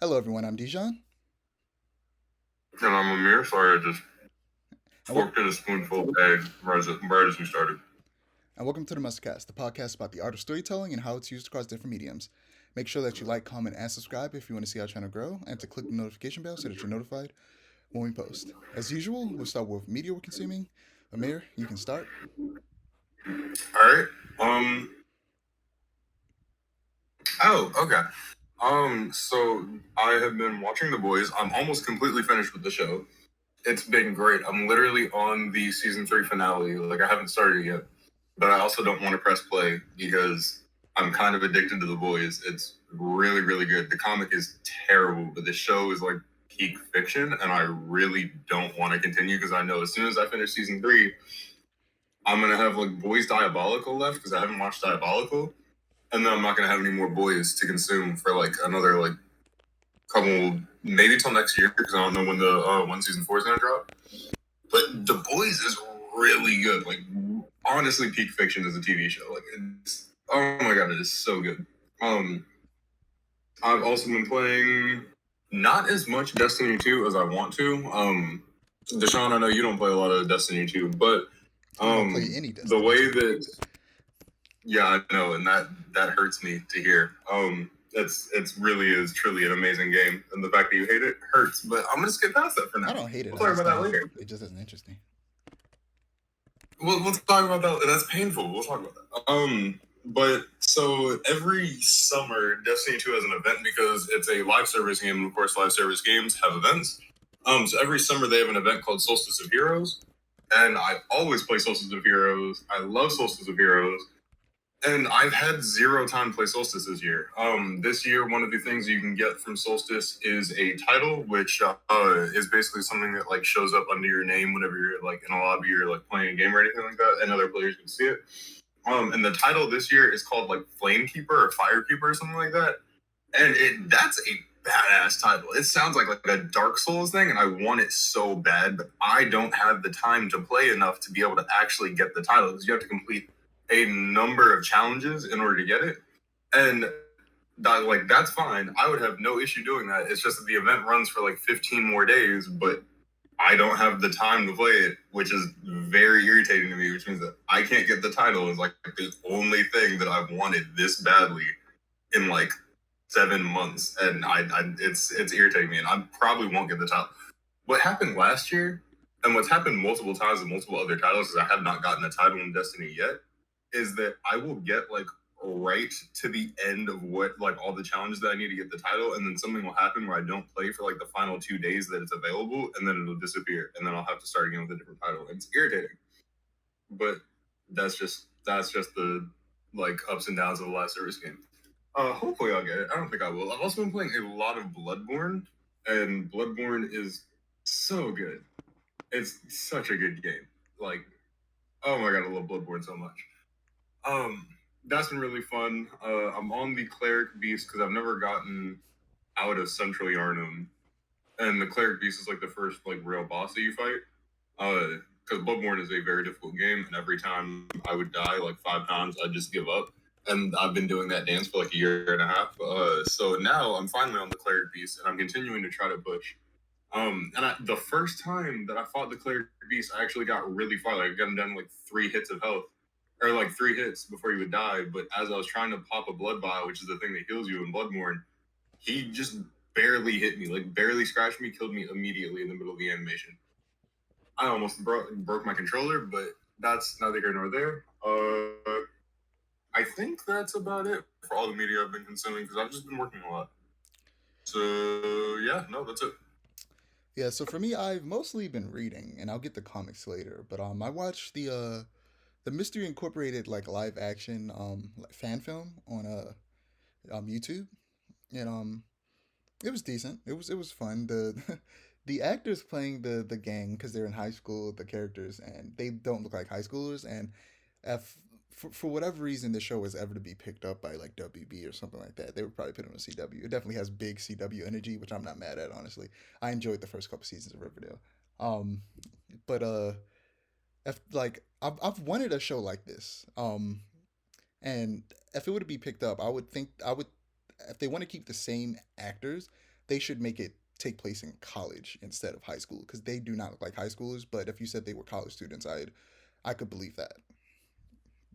Hello, everyone. I'm Dijon, And I'm Amir. Sorry, I just and, wel- forked in a spoonful of egg right as we started. and welcome to the Mustcast, the podcast about the art of storytelling and how it's used across different mediums. Make sure that you like, comment, and subscribe if you want to see our channel grow, and to click the notification bell so that you're notified when we post. As usual, we'll start with media we're consuming. Amir, you can start. All right. Um. Oh, okay. So I have been watching The Boys. I'm almost completely finished with the show. It's been great. I'm literally on the season 3 finale. Like I haven't started yet, but I also don't want to press play because I'm kind of addicted to The Boys. It's really, really good. The comic is terrible, but the show is like peak fiction, and I really don't want to continue because I know as soon as I finish season 3, I'm gonna have like Boys Diabolical left because I haven't watched Diabolical, and then I'm not gonna have any more Boys to consume for like another like couple, maybe till next year because I don't know when the when season 4 is gonna drop. But The Boys is really good. Like honestly, peak fiction as a TV show. Like it's oh my god, it is so good. Um, I've also been playing not as much Destiny 2 as I want to. Deshaun, I know you don't play a lot of Destiny 2, but I don't play any the Destiny way 2. that yeah, I know, and that hurts me to hear. It's really is truly an amazing game, and the fact that you hate it hurts. But I'm gonna skip past that for I now. don't hate it. We'll I talk just about that don't. later. It just isn't interesting. We'll talk about that. That's painful. We'll talk about that. But so every summer, Destiny 2 has an event because it's a live service game, and of course, live service games have events. So every summer they have an event called Solstice of Heroes, and I always play Solstice of Heroes. I love Solstice of Heroes. And I've had zero time to play Solstice this year. This year, one of the things you can get from Solstice is a title, which is basically something that like shows up under your name whenever you're like in a lobby or like playing a game or anything like that, and other players can see it. And the title this year is called like Flamekeeper or Firekeeper or something like that, and that's a badass title. It sounds like a Dark Souls thing, and I want it so bad, but I don't have the time to play enough to be able to actually get the title because you have to complete a number of challenges in order to get it. And that's fine. I would have no issue doing that. It's just that the event runs for like 15 more days, but I don't have the time to play it, which is very irritating to me, which means that I can't get the title is like the only thing that I've wanted this badly in like 7 months. And it's irritating me and I probably won't get the title. What happened last year and what's happened multiple times with multiple other titles because I have not gotten a title in Destiny yet is that I will get like right to the end of what like all the challenges that I need to get the title, and then something will happen where I don't play for like the final 2 days that it's available, and then it'll disappear, and then I'll have to start again with a different title. It's irritating, but that's just the like ups and downs of a live service game. Hopefully I'll get it. I don't think I will. I've also been playing a lot of Bloodborne, and Bloodborne is so good. It's such a good game. Like, oh my god, I love Bloodborne so much. Um, that's been really fun. I'm on the cleric beast because I've never gotten out of Central Yarnum, and the cleric beast is like the first like real boss that you fight. Because Bloodborne is a very difficult game, and every time I would die like 5 times, I'd just give up. And I've been doing that dance for like a year and a half. So now I'm finally on the cleric beast, and I'm continuing to try to push. The first time that I fought the cleric beast, I actually got really far. Like I got him down like 3 hits of health, or like 3 hits before he would die. But as I was trying to pop a blood vial, which is the thing that heals you in Bloodborne, he just barely hit me, like barely scratched me, killed me immediately in the middle of the animation. I almost broke my controller, but that's neither here nor there. I think that's about it for all the media I've been consuming because I've just been working a lot. So yeah, no, that's it. Yeah, so for me, I've mostly been reading, and I'll get the comics later. But I watched the Mystery Incorporated like live action like fan film on YouTube, and it was decent. It was fun. The the actors playing the gang because they're in high school, the characters, and they don't look like high schoolers. And if for whatever reason the show was ever to be picked up by like WB or something like that, they would probably put it on CW. It definitely has big CW energy, which I'm not mad at, honestly. I enjoyed the first couple seasons of Riverdale. Um, but if like I've wanted a show like this. And if it were to be picked up, I would think I would if they want to keep the same actors, they should make it take place in college instead of high school because they do not look like high schoolers. But if you said they were college students, I could believe that.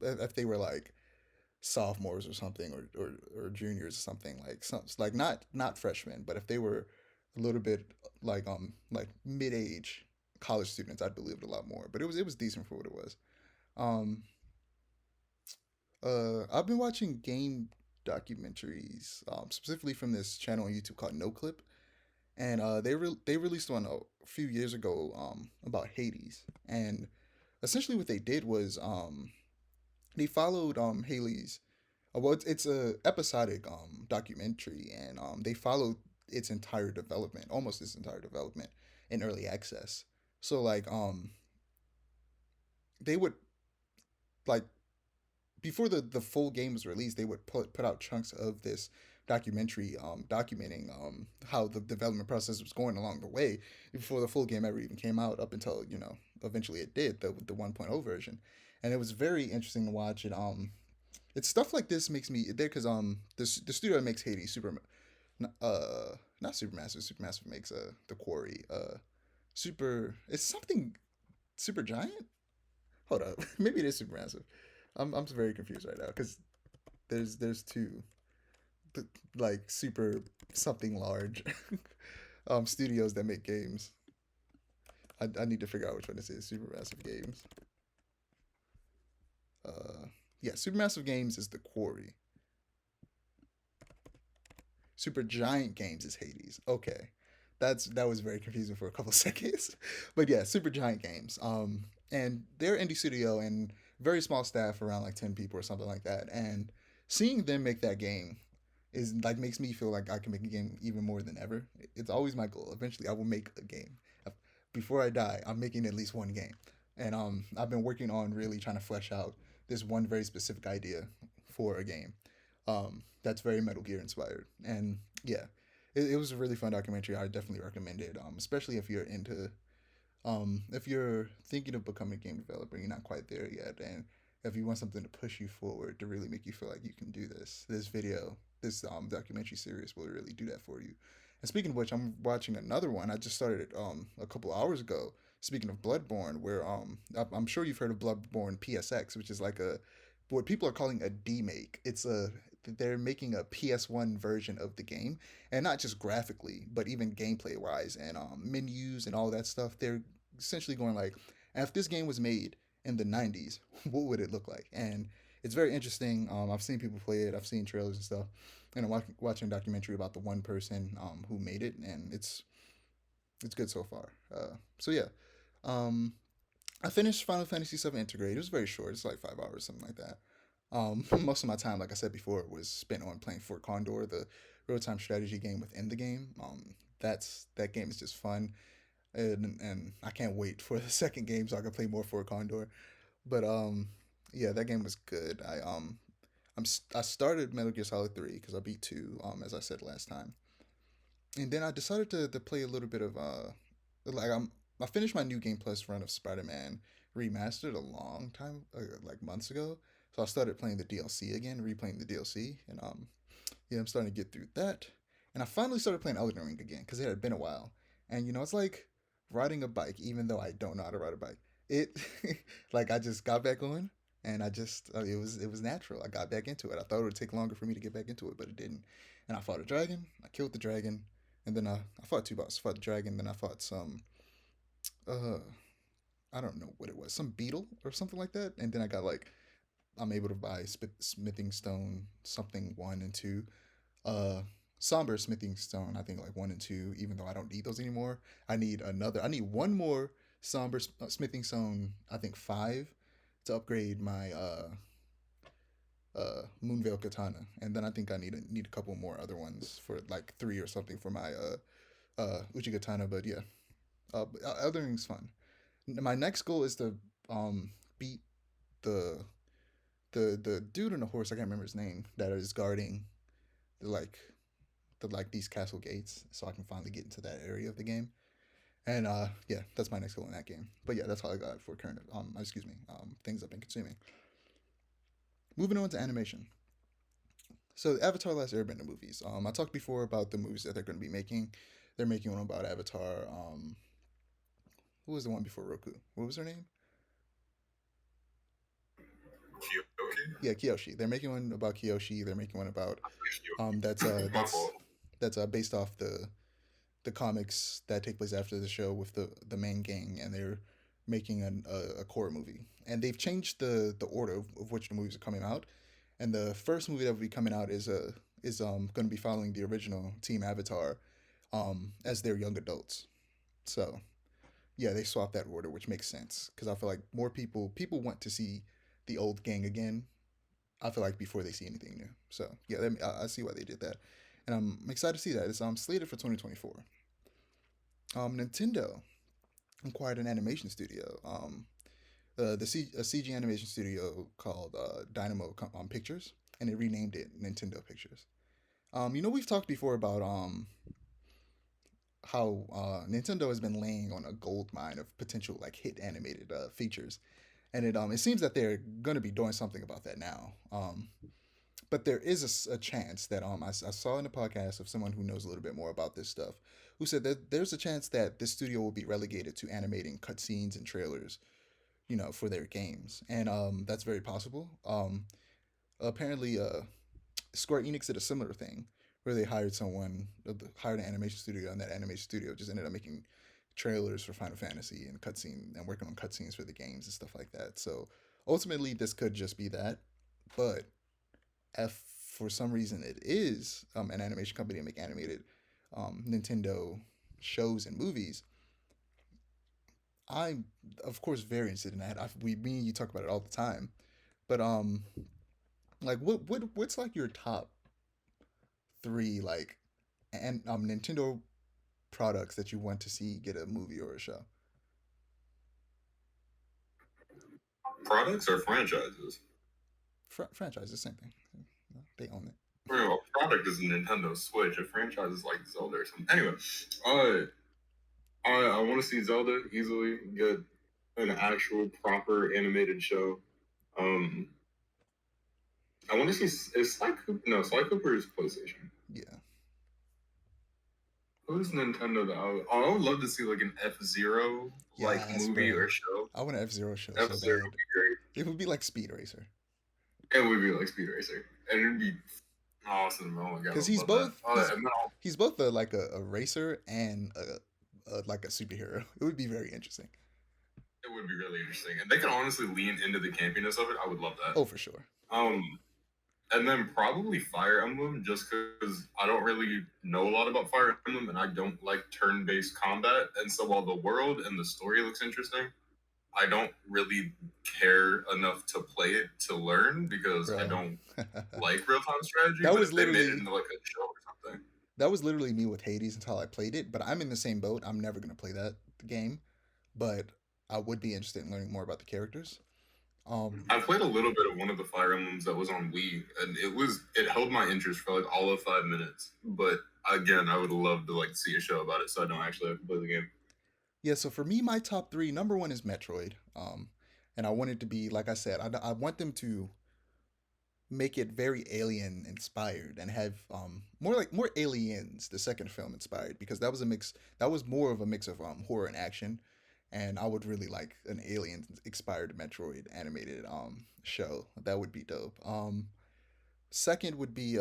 If they were like sophomores or something, or juniors or something, like some like not freshmen, but if they were a little bit like mid age college students, I'd believe it a lot more. But it was decent for what it was. Um, I've been watching game documentaries, specifically from this channel on YouTube called No Clip, and they released one a few years ago about Hades, and essentially what they did was they followed Haley's. Well, it's a episodic documentary, and they followed its entire development, almost its entire development, in early access. So like they would like before the full game was released, they would put out chunks of this documentary documenting how the development process was going along the way before the full game ever even came out, up until eventually it did, the 1.0 version. And it was very interesting to watch it. It's stuff like this makes me there because the studio that makes Hades super not Supermassive. Supermassive makes the Quarry super, it's something super giant. Hold up, maybe it is Supermassive. I'm very confused right now because there's two like super something large studios that make games. I need to figure out which one this is. Supermassive Games. Uh, yeah, Supermassive Games is the Quarry. Super Giant Games is Hades. Okay, that was very confusing for a couple of seconds, but yeah, Super Giant Games. And they're indie studio and very small staff, around like 10 people or something like that. And seeing them make that game is like makes me feel like I can make a game even more than ever. It's always my goal. Eventually, I will make a game. Before I die, I'm making at least one game. And I've been working on really trying to flesh out this one very specific idea for a game. That's very Metal Gear inspired. And yeah, it was a really fun documentary. I definitely recommend it, especially if you're thinking of becoming a game developer, you're not quite there yet, and if you want something to push you forward to really make you feel like you can do this documentary series will really do that for you. And speaking of which, I'm watching another one. I just started it a couple hours ago. Speaking of Bloodborne, where I'm sure you've heard of Bloodborne PSX, which is like a what people are calling a demake. They're making a PS1 version of the game, and not just graphically, but even gameplay wise and menus and all that stuff. They're essentially going like, if this game was made in the 90s, what would it look like? And it's very interesting. I've seen people play it. I've seen trailers and stuff, and I'm watching a documentary about the one person who made it, and it's good so far. So yeah, um, I finished Final Fantasy VII Integrate. It was very short. It's like 5 hours, something like that. Most of my time, like I said before, was spent on playing Fort Condor, the real-time strategy game within the game. That game is just fun, and I can't wait for the second game so I can play more Fort Condor. But yeah, that game was good. I started Metal Gear Solid 3 because I beat 2, as I said last time, and then I decided to play a little bit of like I finished my New Game Plus run of Spider Man Remastered a long time, like months ago. So I started playing the DLC again, replaying the DLC, and yeah, I'm starting to get through that. And I finally started playing Elden Ring again because it had been a while. And it's like riding a bike, even though I don't know how to ride a bike. It like I just got back on, and I just it was natural. I got back into it. I thought it would take longer for me to get back into it, but it didn't. And I fought a dragon. I killed the dragon, and then I fought two bosses. Fought the dragon, then I fought some uh I don't know what it was, some beetle or something like that. And then I got like I'm able to buy smithing stone something 1 and 2, uh somber smithing stone I think like 1 and 2, even though I don't need those anymore. I need one more somber smithing stone, I think 5, to upgrade my Moonveil katana, and then I think I need a couple more other ones for like 3 or something for my uchi katana. But yeah, Elden Ring's fun. My next goal is to beat the the dude on the horse. I can't remember his name, that is guarding the like these castle gates, so I can finally get into that area of the game. And yeah, that's my next goal in that game. But yeah, that's all I got for current excuse me things I've been consuming. Moving on to animation. So Avatar Last Airbender movies. I talked before about the movies that they're going to be making. They're making one about Avatar. Who was the one before Roku? What was her name? Kyoki? Yeah, Kyoshi. They're making one about Kyoshi. They're making one about Kyoki. that's My fault. based off the comics that take place after the show with the main gang, and they're making a core movie. And they've changed the order of which the movies are coming out. And the first movie that will be coming out is going to be following the original Team Avatar as their young adults. So yeah, they swapped that order, which makes sense because I feel like more people want to see the old gang again. I feel like before they see anything new. So yeah, I see why they did that, and I'm excited to see that. It's slated for 2024. Nintendo acquired an animation studio. A CG animation studio called Dynamo Pictures, and they renamed it Nintendo Pictures. We've talked before about how Nintendo has been laying on a gold mine of potential like hit animated features, and it seems that they're going to be doing something about that now. But there is a chance that I saw in a podcast of someone who knows a little bit more about this stuff, who said that there's a chance that this studio will be relegated to animating cutscenes and trailers, for their games, and that's very possible. Apparently, Square Enix did a similar thing where they hired an animation studio, and that animation studio just ended up making trailers for Final Fantasy and cutscene and working on cutscenes for the games and stuff like that. So ultimately, this could just be that, but if for some reason it is an animation company to make animated Nintendo shows and movies, I'm of course very interested in that. Me and you talk about it all the time, but like what's like your top three like and Nintendo products that you want to see get a movie or a show? Products or franchises? Franchise, the same thing. They own it. Well, a product is a Nintendo Switch. A franchise is like Zelda or something. Anyway, uh, I want to see Zelda easily get an actual proper animated show. Um, I want to see is Sly Cooper. No, Sly Cooper is PlayStation. Yeah, Who's Nintendo? That I would love to see like an F-Zero like yes, movie bro. or show. I want an F-Zero show so F-Zero bad. would be great. It would be like Speed Racer It would be like Speed Racer, and it'd be awesome. Oh my god, I because would love that. And then he's both a racer and like a superhero. It would be very interesting. it would be really interesting, and they can honestly lean into the campiness of it. I would love that. Oh, for sure. Um, and then probably Fire Emblem, just because I don't really know a lot about Fire Emblem, and I don't like turn-based combat. And so while the world and the story looks interesting, I don't really care enough to play it to learn because I Bro. don't like real-time strategy. That But was if they made it literally into like a show or something, that was literally me with Hades until I played it. But I'm in the same boat. I'm never gonna play that game, but I would be interested in learning more about the characters. Um, I played a little bit of one of the Fire Emblems that was on Wii, and it held my interest for like all of 5 minutes. But again, I would love to like see a show about it, so I don't actually have to play the game. yeah. So for me, my top three, number one is Metroid. And I want it to be like I said. I want them to make it very alien inspired and have more aliens the second film inspired because that was more of a mix of horror and action, and I would really like an alien inspired Metroid animated show. That would be dope. Second would be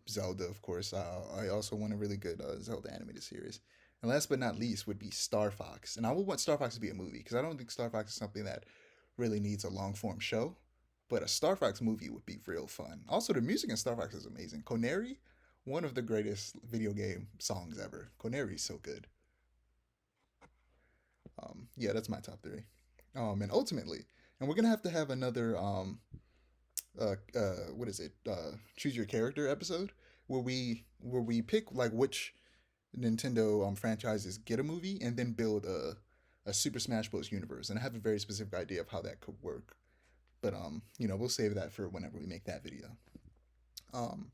Zelda, of course. I also want a really good Zelda animated series. And last but not least would be Star Fox. And I would want Star Fox to be a movie because I don't think Star Fox is something that really needs a long form show. But a Star Fox movie would be real fun. Also, the music in Star Fox is amazing. Coneri, one of the greatest video game songs ever. Coneri is so good. Yeah, that's my top three. And ultimately, and we're gonna have to have another what is it choose your character episode where we pick like which Nintendo franchises get a movie and then build a Super Smash Bros universe, and I have a very specific idea of how that could work, but we'll save that for whenever we make that video. um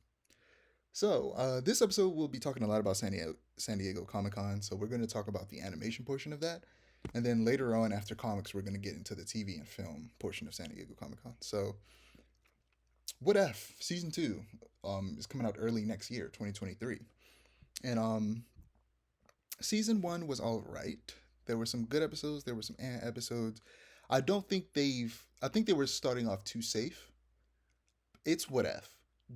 this episode we'll be talking a lot about San Diego Comic Con, so we're going to talk about the animation portion of that, and then later on after comics we're going to get into the TV and film portion of San Diego Comic Con. So What If season two is coming out early next year, 2023, and season one was all right. There were some good episodes. There were some episodes. I don't think they've. I think they were starting off too safe. It's what if.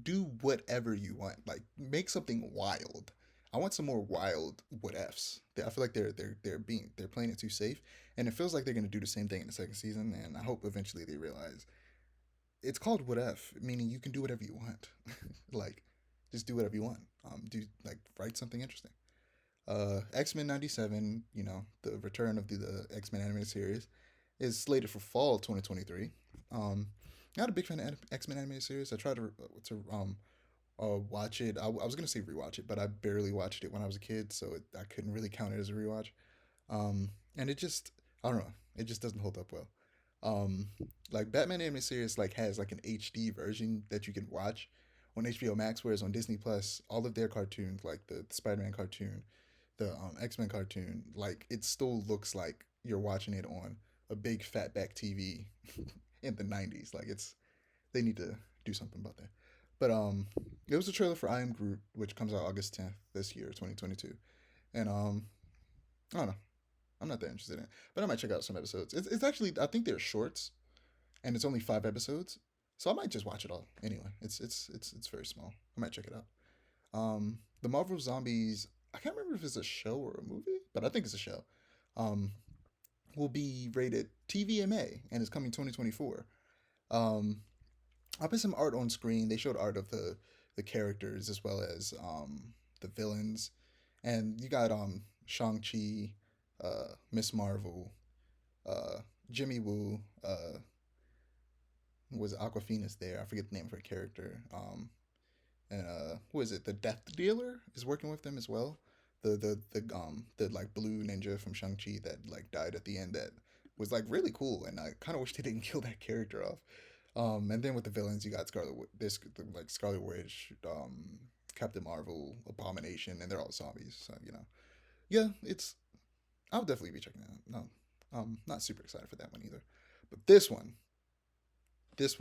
Do whatever you want. Like make something wild. I want some more wild what ifs. I feel like they're playing it too safe, and it feels like they're gonna do the same thing in the second season. And I hope eventually they realize it's called what if, meaning you can do whatever you want. Like just do whatever you want. Do like write something interesting. X Men '97, the return of the X Men animated series, is slated for fall 2023. Not a big fan of X Men animated series. I tried to watch it. I was gonna say rewatch it, but I barely watched it when I was a kid, so I couldn't really count it as a rewatch. And it just I don't know. It just doesn't hold up well. Um, like Batman animated series has like an HD version that you can watch on HBO Max, whereas on Disney Plus, all of their cartoons, like the Spider Man cartoon, the X Men cartoon, like it still looks like you're watching it on a big fat back TV in the '90s. Like they need to do something about that. But it was a trailer for I Am Groot, which comes out August 10th this year, 2022, and I don't know. I'm not that interested in it, but I might check out some episodes. It's actually I think they're shorts, and it's only 5 episodes, so I might just watch it all anyway. It's very small. I might check it out. The Marvel Zombies. I can't remember if it's a show or a movie, but I think it's a show. Um, will be rated TVMA and is coming 2024. Um, I put some art on screen. They showed art of the characters as well as the villains, and you got Shang Chi, Miss Marvel, uh, Jimmy Woo, was Aquafina's there. I forget the name of her character. And who is it? The Death Dealer is working with them as well. The like blue ninja from Shang Chi that like died at the end, that was like really cool, and I kind of wish they didn't kill that character off. And then with the villains, you got like Scarlet Witch, Captain Marvel, Abomination, and they're all zombies. So yeah, it's I'll definitely be checking it out. No, not super excited for that one either, but this one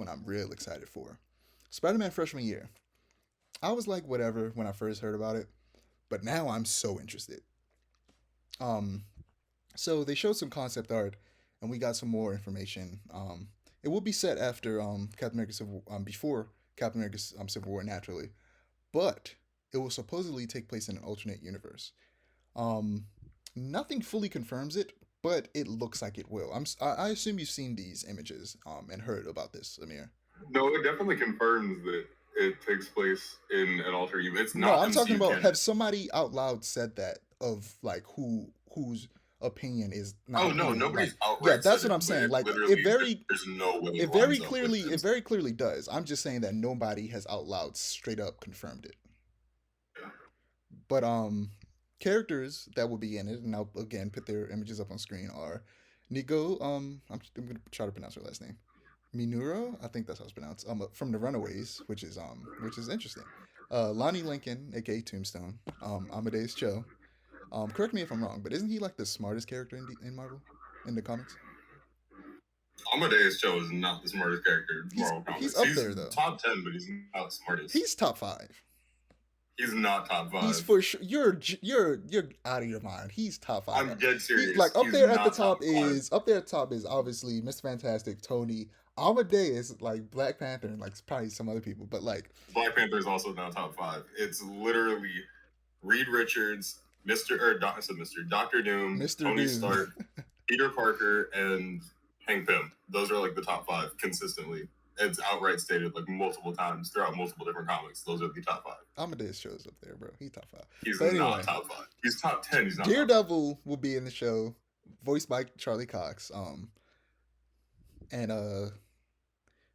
I'm real excited for. Spider Man freshman year. I was like whatever when I first heard about it, but now I'm so interested. Um, so they showed some concept art, and we got some more information. It will be set after Captain America before Captain America Civil War naturally, but it will supposedly take place in an alternate universe. Um, Nothing fully confirms it, but it looks like it will. I assume you've seen these images and heard about this, Amir. No, it definitely confirms that it takes place in an alter universe. It's No, not I'm talking MCU about canon. have somebody out loud said that of like whose opinion is not Oh no, agreeing. Like, nobody's yeah, outright said that's what it, I'm but saying. it Like, literally there's no way it lines up with it MCU. very clearly does. I'm just saying that nobody has out loud straight up confirmed it. But characters that will be in it, and I'll again put their images up on screen, are Nico. I'm gonna try to pronounce her last name. Minuro, I think that's how it's pronounced. From the Runaways, which is interesting. Lonnie Lincoln, aka Tombstone. Amadeus Cho. Correct me if I'm wrong, but isn't he like the smartest character in Marvel, in the comics? Amadeus Cho is not the smartest character in Marvel He's Comics. up He's there though. top 10, but he's not the smartest. He's top five. He's not top He's 5. for sure. You're out of your mind. He's top five. I'm dead He serious. like up He's there at the not top top 5. is up there at the top is obviously Mr. Fantastic, Tony, Amadeus, like Black Panther, and like probably some other people. But like Black Panther is also not top 5. It's literally Reed Richards, Mr. or Doctor Mr. Doctor Doom, Mr. Tony Doom. Stark, Peter Parker, and Hank Pym. Those are like the top 5 consistently. It's outright stated like multiple times throughout multiple different comics. Those are the top 5. Amadeus shows up there, bro. He's top five. He's But not anyway, top 5. He's top 10. He's not top 5. Daredevil will be in the show, voiced by Charlie Cox. And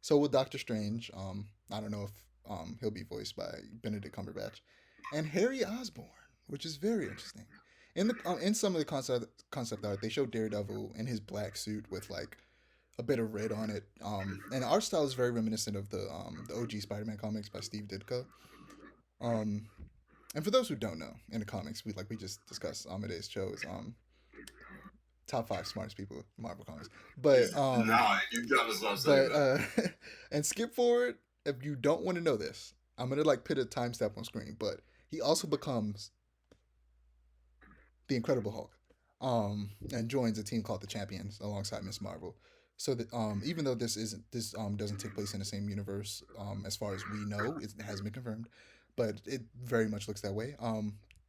so will Doctor Strange. I don't know if he'll be voiced by Benedict Cumberbatch, and Harry Osborn, which is very interesting. In some of the concept art, they show Daredevil in his black suit with like a bit of red on it. And the art style is very reminiscent of the OG Spider-Man comics by Steve Ditko. Um, and for those who don't know, in the comics, we just discussed, Amadeus Cho is top five smartest people in Marvel comics. But Nah, you gotta stop saying but that. and skip forward if you don't want to know this, I'm gonna like put a timestamp on screen. But he also becomes the Incredible Hulk, and joins a team called the Champions alongside Miss Marvel. So that even though this doesn't take place in the same universe, as far as we know, it hasn't been confirmed, but it very much looks that way.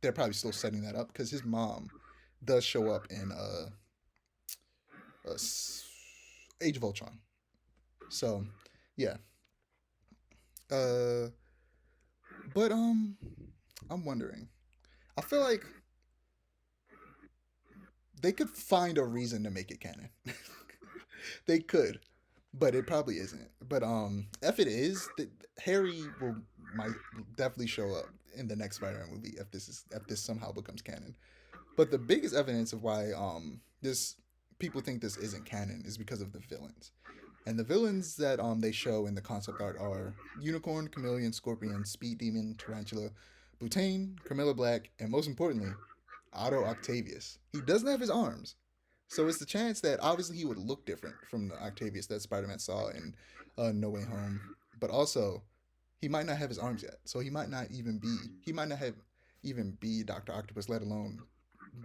They're probably still setting that up because his mom does show up in Age of Ultron. So yeah, uh, but I'm wondering. I feel like they could find a reason to make it canon. They could, but it probably isn't. But if it is, Harry will might definitely show up in the next Spider-Man movie if this somehow becomes canon. But the biggest evidence of why this people think this isn't canon is because of the villains. And the villains that they show in the concept art are Unicorn, Chameleon, Scorpion, Speed Demon, Tarantula, Butane, Carmilla Black, and most importantly, Otto Octavius. He doesn't have his arms, so it's the chance that obviously he would look different from the Octavius that Spider-Man saw in No Way Home, but also he might not have his arms yet, so he might not have even be Doctor Octopus, let alone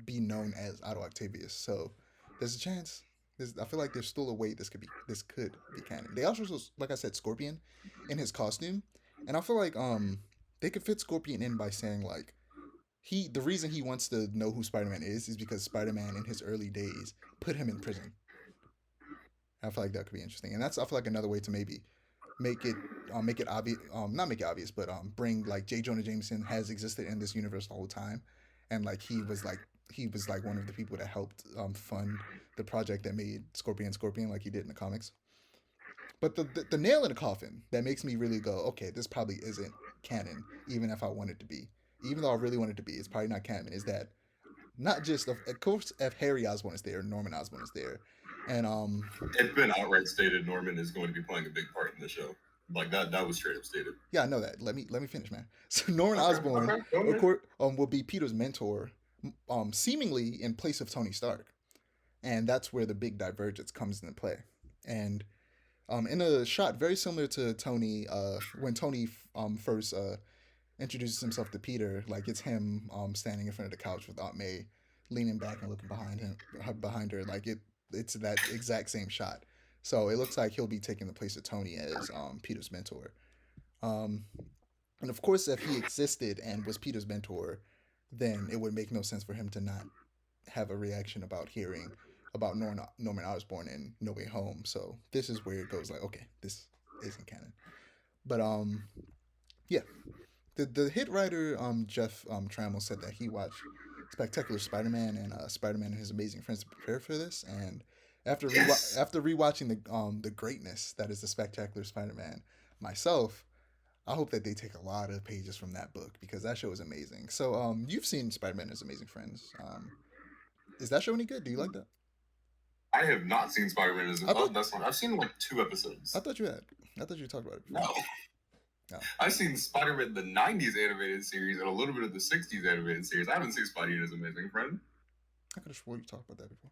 be known as Otto Octavius. So there's a chance. I feel like there's still a way this could be canon. They also, like I said, Scorpion in his costume, and I feel like they could fit Scorpion in by saying like the reason he wants to know who Spider-Man is because Spider-Man in his early days put him in prison. I feel like that could be interesting, and that's I feel like another way to maybe make it obvious, not make it obvious, but bring like J. Jonah Jameson has existed in this universe the whole time, and like he was like one of the people that helped fund the project that made Scorpion like he did in the comics. But the nail in the coffin that makes me really go, okay, this probably isn't canon, even if I want it to be. Even though I really want it to be, it's probably not canon. Is that not just of course if Harry Osborn is there, Norman Osborn is there, and It's been outright stated Norman is going to be playing a big part in the show. Like that was straight up stated. yeah, I know that. Let me finish, man. So Norman Okay, Osborn, okay, go of ahead. course, will be Peter's mentor, seemingly in place of Tony Stark, and that's where the big divergence comes into play. And in a shot very similar to Tony, when Tony first introduces himself to Peter, like it's him standing in front of the couch with Aunt May, leaning back and looking behind her, like it's that exact same shot. So it looks like he'll be taking the place of Tony as Peter's mentor. Um, and of course, if he existed and was Peter's mentor, then it would make no sense for him to not have a reaction about hearing about Norman Osborn in No Way Home. So this is where it goes like, okay, this isn't canon. But yeah, the hit writer Jeff Trammell said that he watched Spectacular Spider-Man and Spider-Man and His Amazing Friends to prepare for this, and Yes. after rewatching the greatness that is the Spectacular Spider-Man myself, I hope that they take a lot of pages from that book because that show is amazing. So you've seen Spider-Man and His Amazing Friends. Is that show any good? Do you like that? I have not seen Spider-Man as I oh, thought that's fine. I've seen like 2 episodes. I thought you had. I thought you talked about it before. No. No, I've seen Spider-Man the 90s animated series and a little bit of the 60s animated series. I haven't seen Spidey and His Amazing Friend. I could have swore you talked about that before.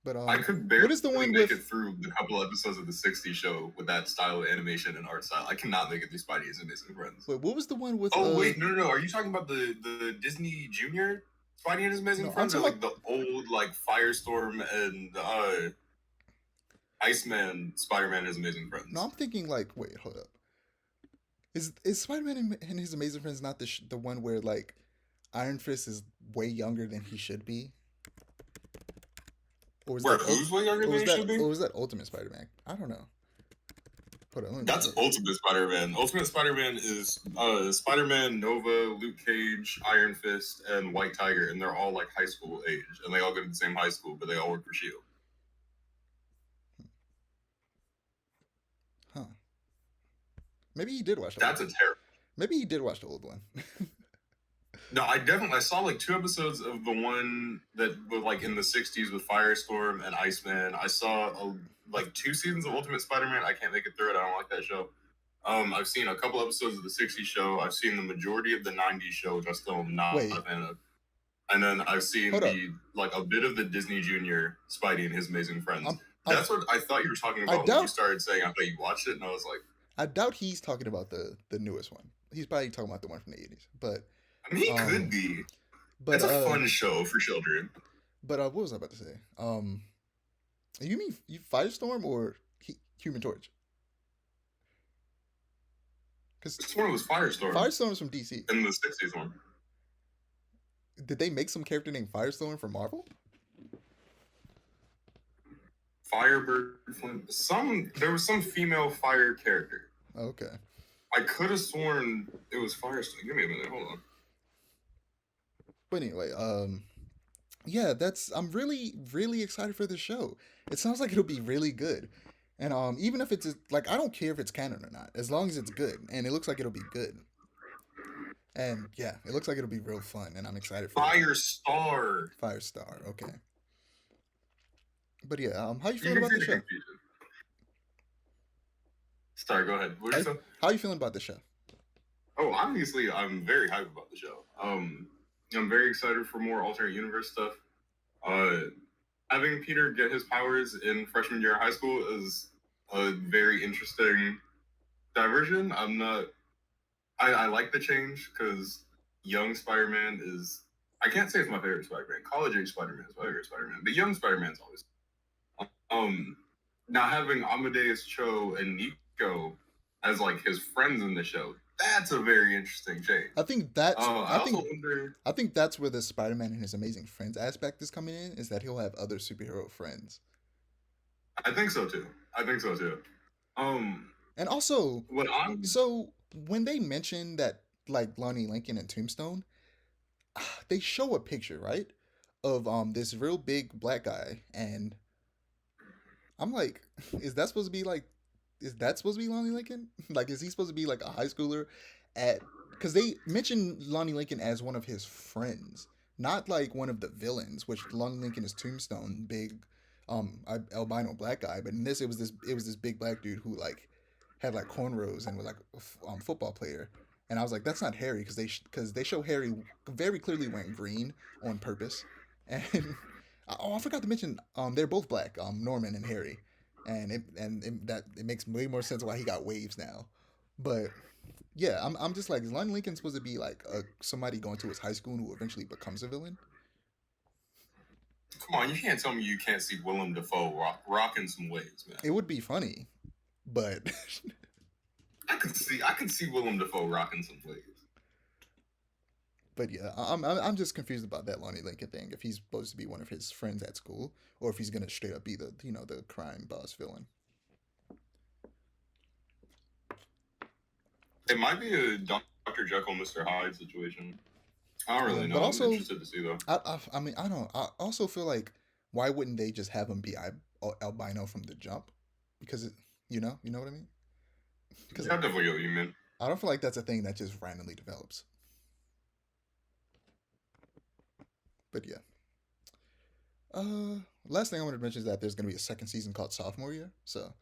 But I could what barely is the one make with? it through the couple episodes of the 60s show with that style of animation and art style. I cannot make it through Spidey and His Amazing Friends. Wait, what was the one with? Oh, wait, no. Are you talking about the Disney Junior Spidey and His Amazing No, I'm Friends? Or talking like the old, like, Firestorm and Iceman Spider-Man and His Amazing Friends? No, I'm thinking like, wait, hold up. Is Spider-Man and His Amazing Friends not the one where like Iron Fist is way younger than he should be? Or is Where that who's way younger than he should be? or was that Ultimate Spider-Man? I don't know. Hold on, let me That's look. Ultimate Spider-Man. Ultimate Spider-Man is Spider-Man, Nova, Luke Cage, Iron Fist, and White Tiger, and they're all like high school age, and they all go to the same high school, but they all work for Shield. Huh? Maybe he did watch the That's old a one. terrible. Maybe he did watch the old one. No, I saw like 2 episodes of the one that was like in the 60s with Firestorm and Iceman. I saw like 2 seasons of Ultimate Spider-Man. I can't make it through it. I don't like that show. I've seen a couple episodes of the 60s show. I've seen the majority of the 90s show, which I still am not Wait. a fan of. And then I've seen Hold up. like a bit of the Disney Junior Spidey and His Amazing Friends. I'm- That's what I thought you were talking about when doubt- you started saying I thought you watched it, and I was like, I doubt he's talking about the newest one. He's probably talking about the one from the 80s. I mean, he could Um, be. but It's a fun show for children. what was I about to say? You mean Firestorm or Human Torch? Because This one was Firestorm Firestorm's from DC. in the '60s one. Did they make some character named Firestorm from Marvel? Firebird Flint. There was some female fire character. Okay. I could have sworn it was Firestorm. Give me a minute. Hold on. But anyway, yeah, that's I'm really excited for the show. It sounds like it'll be really good. And even if it's like I don't care if it's canon or not, as long as it's good, and it looks like it'll be good. And yeah, it looks like it'll be real fun, and I'm excited for that. Firestar. Firestar, okay. But yeah, how you You feeling can about see the the show? confusion. Sorry, go ahead. What did you say? How you feeling about the show? Oh, obviously, I'm very hyped about the show. I'm very excited for more alternate universe stuff. Uh, Having Peter get his powers in freshman year of high school is a very interesting diversion. I'm not. I like the change because young Spider-Man is. I can't say it's my favorite Spider-Man. College age Spider-Man is my favorite Spider-Man. But young Spider-Man's always. Um, Now having Amadeus Cho and Nico as like his friends in the show, that's a very interesting change. I think that's I also wonder. I think that's where the Spider-Man and his amazing friends aspect is coming in, is that he'll have other superhero friends. I think so too. I think so too. Um, And also, what I'm so when they mention that like Lonnie Lincoln and Tombstone, they show a picture, right? Of this real big black guy, and I'm like, is that supposed to be like, is that supposed to be Lonnie Lincoln? Like, is he supposed to be like a high schooler at? Because they mentioned Lonnie Lincoln as one of his friends, not like one of the villains. Which Lonnie Lincoln is Tombstone, big, albino black guy. But in this, it was this big black dude who like had like cornrows and was like a football player. And I was like, that's not Harry because because they show Harry very clearly wearing green on purpose. And oh, I forgot to mention, they're both black, Norman and Harry, and it makes way more sense why he got waves now. But yeah, I'm just like, is Lonnie Lincoln supposed to be like somebody going to his high school who eventually becomes a villain? Come on, you can't tell me you can't see Willem Dafoe rocking some waves, man. It would be funny, but I could see Willem Dafoe rocking some waves. but yeah, I'm just confused about that Lonnie Lincoln thing. If he's supposed to be one of his friends at school, or if he's gonna straight up be the the crime boss villain. It might be a Dr. Jekyll, Mr. Hyde situation. I don't really know. But I'm also, interested to see though. I mean, I don't. I also feel like, why wouldn't they just have him be albino from the jump? Because you know what I mean. Because I definitely get what you mean. I don't feel like that's a thing that just randomly develops. But yeah. Last thing I wanted to mention is that there's gonna be a second season called Sophomore Year. So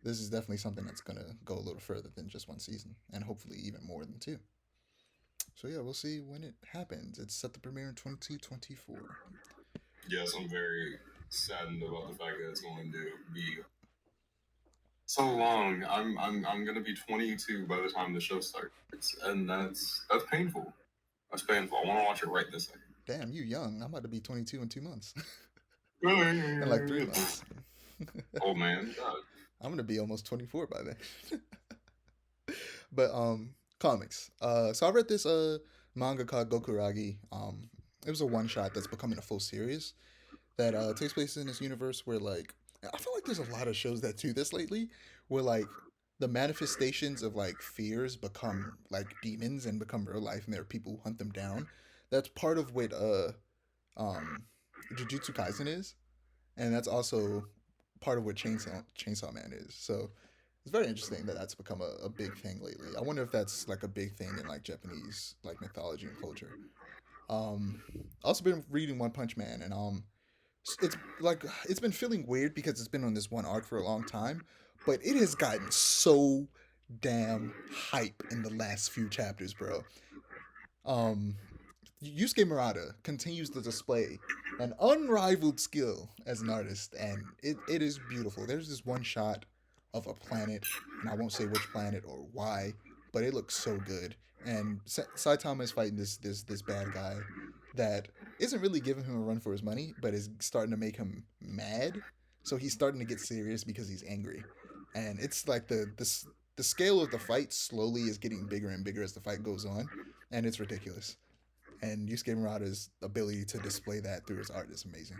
this is definitely something that's gonna go a little further than just one season, and hopefully even more than two. So yeah, we'll see when it happens. It's set to premiere in 2024. Yes, I'm very saddened about the fact that it's going to be so long. I'm gonna be 22 by the time the show starts, and that's painful. That's painful. I want to watch it right this second. Damn, you young. I'm about to be 22 in 2 months. In like 3 months. Oh man, God. I'm gonna be almost 24 by then. But comics. So I read this manga called Gokuragi. It was a one shot that's becoming a full series that takes place in this universe where like I feel like there's a lot of shows that do this lately, where like the manifestations of like fears become like demons and become real life, and there are people who hunt them down. That's part of what um Jujutsu Kaisen is, and that's also part of what Chainsaw Man is. So it's very interesting that that's become a big thing lately. I wonder if that's like a big thing in like Japanese like mythology and culture. Also been reading One Punch Man, and it's like it's been feeling weird because it's been on this one arc for a long time, but it has gotten so damn hype in the last few chapters, bro. Um, Yusuke Murata continues to display an unrivaled skill as an artist, and it is beautiful. There's this one shot of a planet, and I won't say which planet or why, but it looks so good. And Saitama is fighting this bad guy that isn't really giving him a run for his money, but is starting to make him mad. So he's starting to get serious because he's angry, and it's like the scale of the fight slowly is getting bigger and bigger as the fight goes on, and it's ridiculous. And Yusuke Murata's ability to display that through his art is amazing.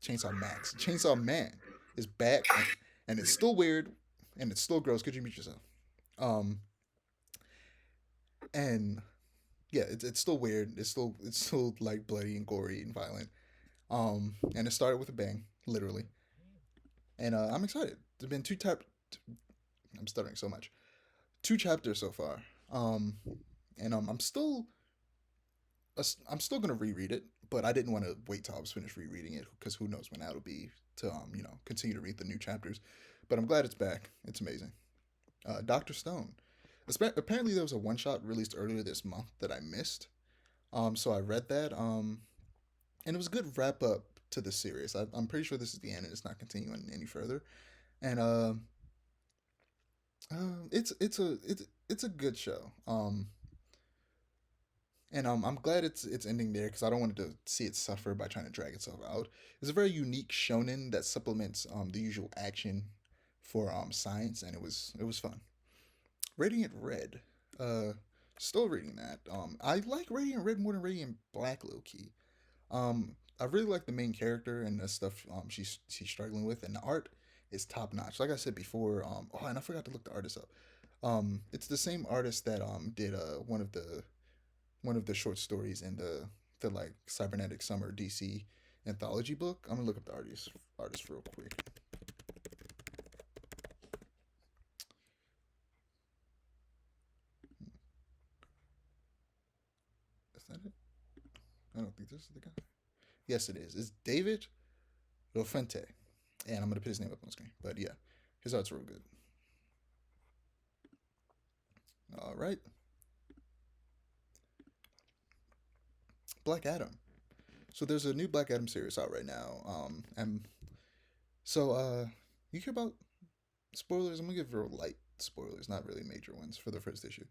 Chainsaw Max, Chainsaw Man is back, and it's still weird, and it's still gross. Could you mute yourself? Um, and yeah, it's still weird. It's still like bloody and gory and violent. And it started with a bang, literally. And I'm excited. There's been I'm stuttering so much. Two chapters so far. Um, and I'm still gonna reread it, but I didn't want to wait till I was finished rereading it because who knows when that'll be to continue to read the new chapters. But I'm glad it's back. It's amazing. Doctor Stone. Apparently there was a one shot released earlier this month that I missed. So I read that. And it was a good wrap up to the series. I'm pretty sure this is the end and it's not continuing any further. And it's a good show. And I'm glad it's ending there because I don't want to see it suffer by trying to drag itself out. It's a very unique shonen that supplements the usual action for science, and it was fun. Radiant Red, uh, still reading that. I like Radiant Red more than Radiant Black, low key. I really like the main character and the stuff she's struggling with, and the art is top notch. Like I said before, oh, and I forgot to look the artist up. It's the same artist that did one of the short stories in the like Cybernetic Summer DC anthology book. I'm gonna look up the artist real quick. Is that it? I don't think this is the guy. Yes, it is. It's David Rofente, and I'm gonna put his name up on the screen. But yeah, his art's real good. All right, Black Adam. So there's a new Black Adam series out right now. And so you care about spoilers? I'm gonna give real light spoilers, not really major ones for the first issue.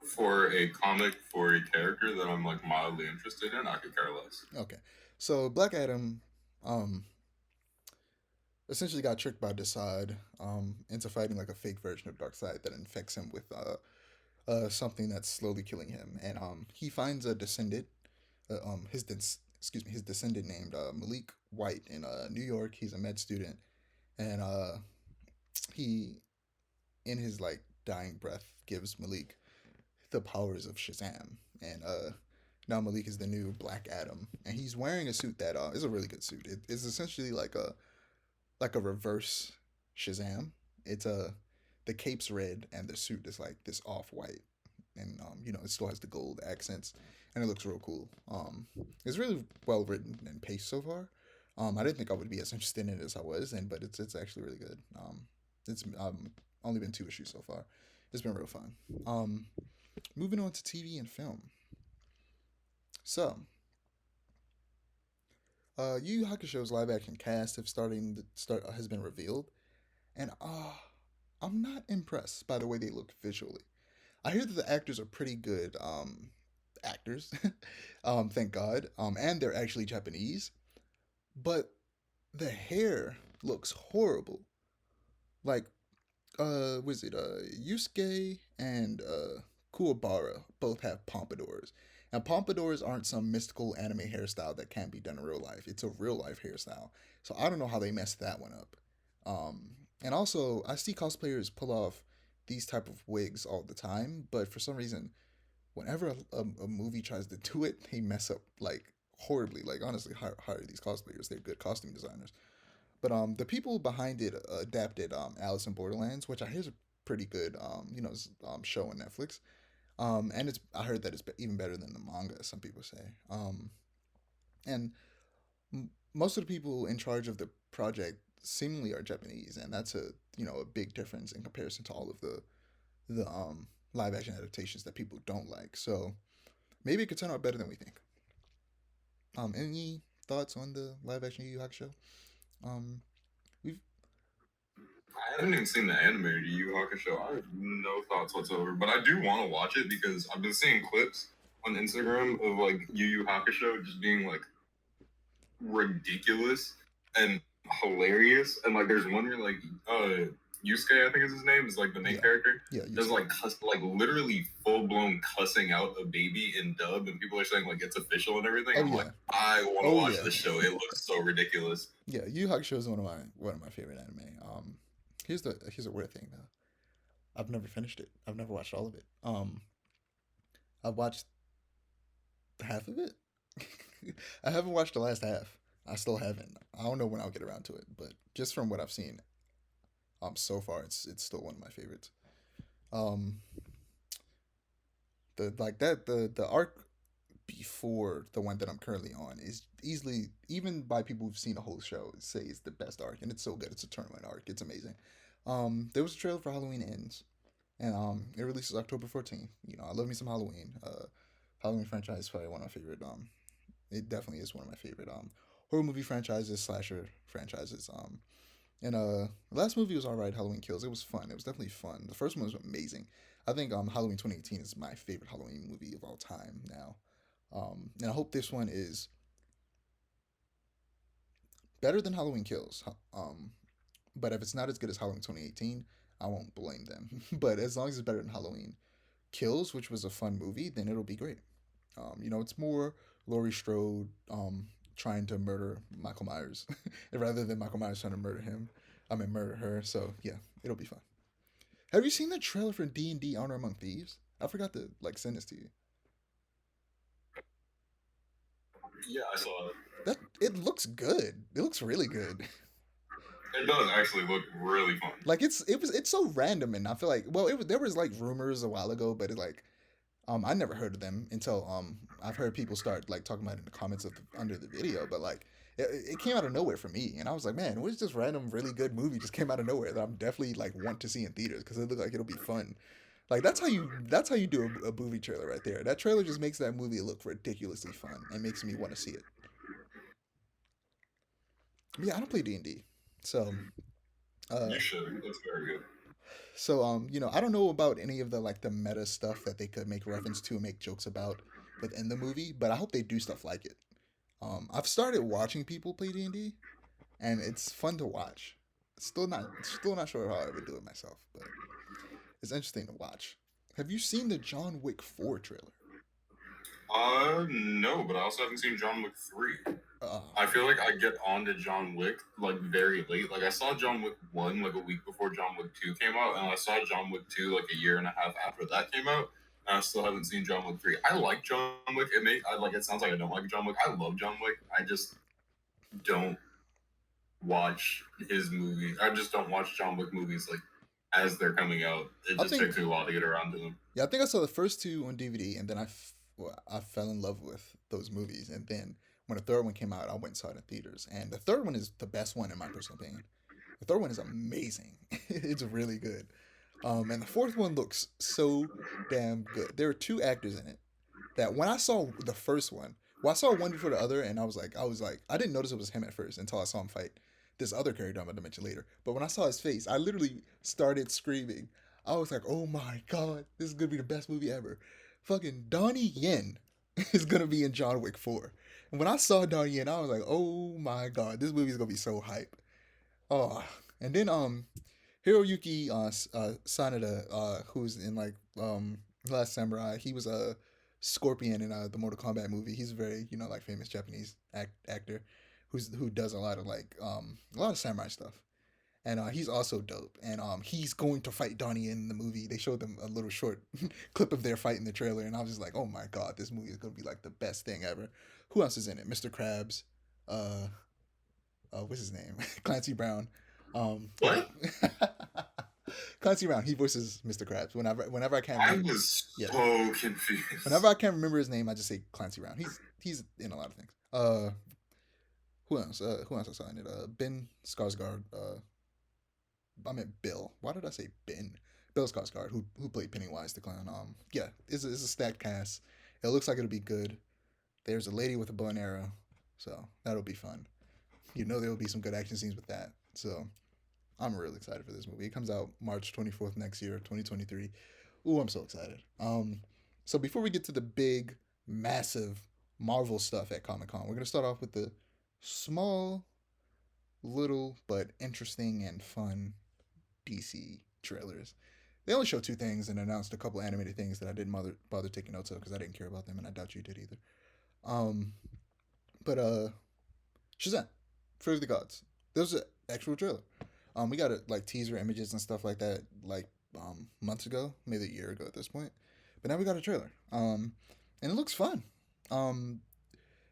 For a comic for a character that I'm like mildly interested in, I could care less. Okay, so Black Adam, um, essentially got tricked by Desaad, into fighting like a fake version of Darkseid that infects him with something that's slowly killing him, and he finds a descendant, his descendant named Malik White in New York. He's a med student, and he in his like dying breath gives Malik the powers of Shazam, and now Malik is the new Black Adam, and he's wearing a suit that is a really good suit. It is essentially like a reverse Shazam. It's the cape's red and the suit is like this off white, and it still has the gold accents, and it looks real cool. It's really well written and paced so far. I didn't think I would be as interested in it as I was, and but it's actually really good. It's only been two issues so far. It's been real fun. Moving on to TV and film. So, Yu Yu Hakusho's live action cast has been revealed, and I'm not impressed by the way they look visually. I hear that the actors are pretty good actors, thank God, and they're actually Japanese, but the hair looks horrible. Like, was it Yusuke and Kuwabara both have pompadours. And pompadours aren't some mystical anime hairstyle that can't be done in real life. It's a real life hairstyle. So I don't know how they messed that one up. And also, I see cosplayers pull off these type of wigs all the time, but for some reason, whenever a movie tries to do it, they mess up like horribly. Like honestly, hire these cosplayers. They're good costume designers. But the people behind it adapted Alice in Borderlands, which I hear is a pretty good show on Netflix. And it's I heard that it's even better than the manga. Some people say. And most of the people in charge of the project seemingly are Japanese, and that's a big difference in comparison to all of the live action adaptations that people don't like. So maybe it could turn out better than we think. Any thoughts on the live action Yu Yu Hakusho? Um, we've I haven't even seen the animated Yu Yu Hakusho. I have no thoughts whatsoever, but I do want to watch it because I've been seeing clips on Instagram of like Yu Yu Hakusho just being like ridiculous and hilarious. And like, there's one where like Yusuke, I think is his name, is like the main yeah, character. yeah, Does Yusuke. like like literally full blown cussing out a baby in dub, and people are saying like it's official and everything. Oh I'm like, yeah, I want to oh watch yeah, this show. It looks so ridiculous. yeah. Yu Yu Hakusho is one of my favorite anime. Here's a weird thing though. I've never finished it. I've never watched all of it. I've watched half of it. I haven't watched the last half. I still haven't. I don't know when I'll get around to it, but just from what I've seen, so far it's still one of my favorites. Um, the like that the arc before the one that I'm currently on is easily, even by people who've seen the whole show, say it's the best arc, and it's so good. It's a tournament arc. It's amazing. There was a trailer for Halloween Ends, and it releases October 14th. You know, I love me some Halloween. Halloween franchise is probably one of my favorite. It definitely is one of my favorite horror movie franchises, slasher franchises. And the last movie was alright, Halloween Kills. It was fun. It was definitely fun. The first one was amazing. I think Halloween 2018 is my favorite Halloween movie of all time now. And I hope this one is better than Halloween Kills. But if it's not as good as Halloween 2018, I won't blame them. But as long as it's better than Halloween Kills, which was a fun movie, then it'll be great. You know, it's more Laurie Strode trying to murder Michael Myers rather than Michael Myers trying to murder him. I mean, murder her. So yeah, it'll be fun. Have you seen the trailer for D&D Honor Among Thieves? I forgot to like send this to you. Yeah, I saw it. That it looks good. It looks really good. It does actually look really fun. Like it's so random, and I feel like, well, there was like rumors a while ago, but it like I never heard of them until I've heard people start like talking about it in the comments under the video, but like it came out of nowhere for me, and I was like, man, what's this random really good movie just came out of nowhere that I'm definitely like want to see in theaters because it looked like it'll be fun. Like that's how you do a movie trailer right there. That trailer just makes that movie look ridiculously fun and makes me want to see it. But yeah, I don't play D&D, so uh, You should. It's very good. you know, I don't know about any of the like the meta stuff that they could make reference to and make jokes about within the movie, but I hope they do stuff like it. I've started watching people play D&D, and it's fun to watch. Still not sure how I would do it myself, but it's interesting to watch. Have you seen the John Wick 4 trailer? No, but I also haven't seen John Wick 3. Uh, I feel like I get onto John Wick like very late. Like I saw John Wick 1 like a week before John Wick 2 came out, and I saw John Wick 2 like a year and a half after that came out. And I still haven't seen John Wick 3. I like John Wick. It sounds like I don't like John Wick. I love John Wick. I just don't watch his movies. I just don't watch John Wick movies like as they're coming out. It I just think takes me a while to get around to them. yeah, I think I saw the first two on DVD, and then well, I fell in love with those movies, and then when the third one came out, I went and saw it in theaters, and the third one is the best one in my personal opinion. The third one is amazing. It's really good. And the fourth one looks so damn good. There are two actors in it that when I saw the first one, well, I saw one before the other, and I didn't notice it was him at first until I saw him fight this other character I'm about to mention later. But when I saw his face, I literally started screaming. I was like, "Oh my god, this is gonna be the best movie ever!" Fucking Donnie Yen is gonna be in John Wick 4. And when I saw Donnie Yen, I was like, "Oh my god, this movie is gonna be so hype." Oh, and then Hiroyuki Sanada, who's in like Last Samurai. He was a Scorpion in the Mortal Kombat movie. He's a very like famous Japanese actor who does a lot of samurai stuff. And he's also dope. And he's going to fight Donnie in the movie. They showed them a little short clip of their fight in the trailer, and I was just like, oh my god, this movie is gonna be like the best thing ever. Who else is in it? Mr. Krabs, uh, what's his name? Clancy Brown. Yeah. What? Clancy Brown. He voices Mr. Krabs. Whenever I can't I remember, was yeah. so confused. Whenever I can't remember his name, I just say Clancy Brown. He's in a lot of things. Who else? Who else I saw in it? Ben Skarsgård. I meant Bill. Why did I say Ben? Bill Skarsgård, who played Pennywise the clown. Yeah, it's a stacked cast. It looks like it'll be good. There's a lady with a bow and arrow. So that'll be fun. You know there will be some good action scenes with that. So I'm really excited for this movie. It comes out March 24th next year, 2023. Ooh, I'm so excited. So before we get to the big, massive Marvel stuff at Comic Con, we're gonna start off with the small, little but interesting and fun DC trailers. They only showed two things and announced a couple animated things that I didn't bother taking notes of because I didn't care about them, and I doubt you did either. Um, but Shazam, Fear of the Gods. There was an actual trailer. We got like teaser images and stuff like that like months ago, maybe a year ago at this point. But now we got a trailer. And it looks fun. Um,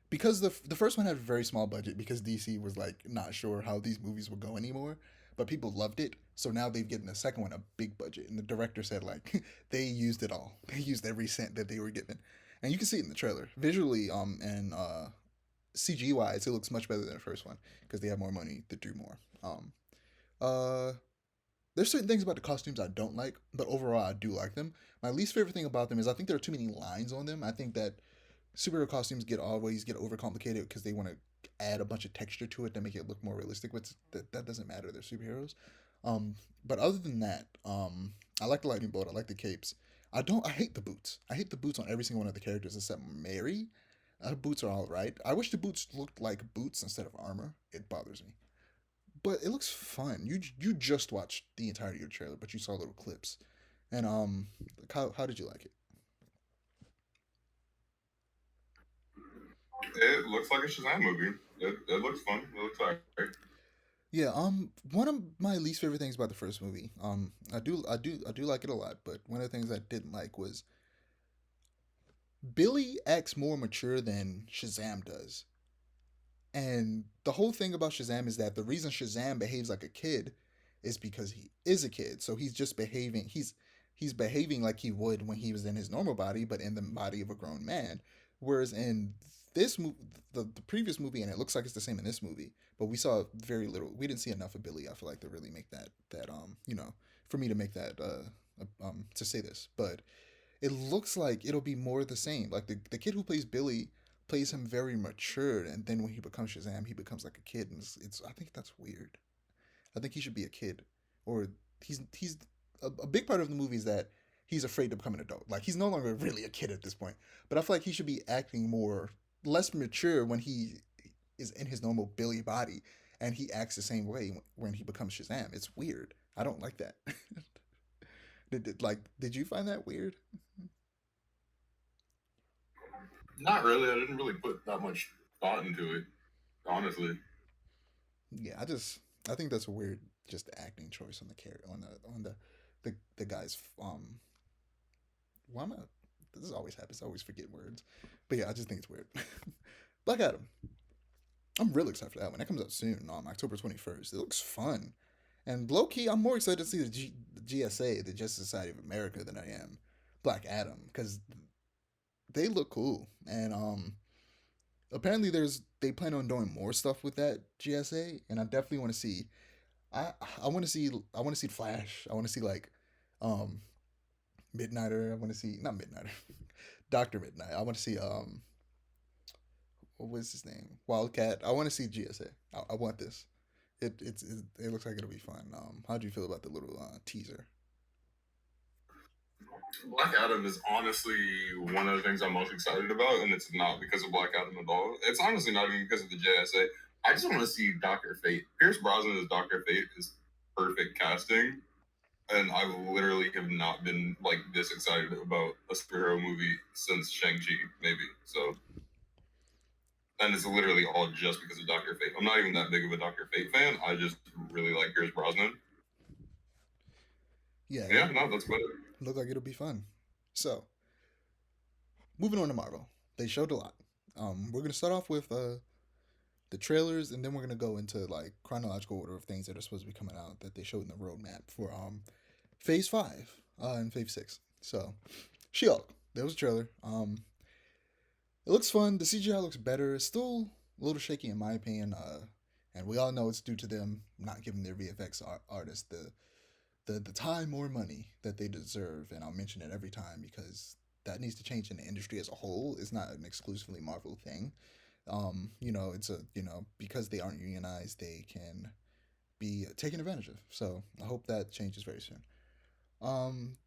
because the first one had a very small budget because DC was like not sure how these movies would go anymore, but people loved it. So now they've given the second one a big budget, and the director said like they used it all. They used every cent that they were given, and you can see it in the trailer visually. And CG wise, it looks much better than the first one because they have more money to do more. Uh, there's certain things about the costumes I don't like, but overall I do like them. My least favorite thing about them is I think there are too many lines on them. I think that superhero costumes always get overcomplicated because they want to add a bunch of texture to it to make it look more realistic. But that doesn't matter. They're superheroes. But other than that, I like the lightning bolt. I like the capes. I don't. I hate the boots. I hate the boots on every single one of the characters except Mary. Her boots are all right. I wish the boots looked like boots instead of armor. It bothers me, but it looks fun. You just watched the entirety of the trailer, but you saw little clips. And how did you like it? It looks like a Shazam movie. It looks fun. It looks alright. Yeah, one of my least favorite things about the first movie, I do like it a lot, but one of the things I didn't like was Billy acts more mature than Shazam does. And the whole thing about Shazam is that the reason Shazam behaves like a kid is because he is a kid. So he's just behaving he's behaving like he would when he was in his normal body, but in the body of a grown man. Whereas in this movie, the previous movie, and it looks like it's the same in this movie, but we saw very little. We didn't see enough of Billy. I feel like to really make that for me to make that to say this, but it looks like it'll be more the same. Like the kid who plays Billy plays him very mature, and then when he becomes Shazam, he becomes like a kid, and it's I think that's weird. I think he should be a kid, or he's a big part of the movie is that he's afraid to become an adult. Like he's no longer really a kid at this point. But I feel like he should be acting more less mature when he is in his normal Billy body, and he acts the same way when he becomes Shazam. It's weird. I don't like that. Did you find that weird? Not really. I didn't really put that much thought into it, honestly. Yeah, I think that's a weird just acting choice on the character on the guy's why am I this always happens. I always forget words. But yeah, I just think it's weird. Black Adam. I'm really excited for that one. That comes out soon, October 21st. It looks fun. And low key, I'm more excited to see the GSA, the Justice Society of America, than I am Black Adam because they look cool. And apparently they plan on doing more stuff with that GSA, and I definitely want to see. I I want to see Flash. I want to see like um Midnighter. I want to see not Midnighter, Doctor Midnight. I want to see what was his name? Wildcat. I want to see GSA. I want this. It looks like it'll be fun. How do you feel about the little teaser? Black Adam is honestly one of the things I'm most excited about, and it's not because of Black Adam at all. It's honestly not even because of the JSA. I just want to see Doctor Fate. Pierce Brosnan as Doctor Fate is perfect casting, and I literally have not been like this excited about a superhero movie since Shang-Chi, maybe. So, and it's literally all just because of Doctor Fate. I'm not even that big of a Doctor Fate fan. I just really like Pierce Brosnan. Yeah, Yeah, no, that's about it. look like it'll be fun. So moving on to Marvel, they showed a lot. We're gonna start off with the trailers, and then we're gonna go into like chronological order of things that are supposed to be coming out that they showed in the roadmap for Phase 5 and Phase 6. So She-Hulk, there was a trailer. It looks fun. The CGI looks better. It's still a little shaky in my opinion. And we all know it's due to them not giving their VFX artists the time or money that they deserve. And I'll mention it every time because that needs to change in the industry as a whole. It's not an exclusively Marvel thing. It's a because they aren't unionized, they can be taken advantage of. So I hope that changes very soon.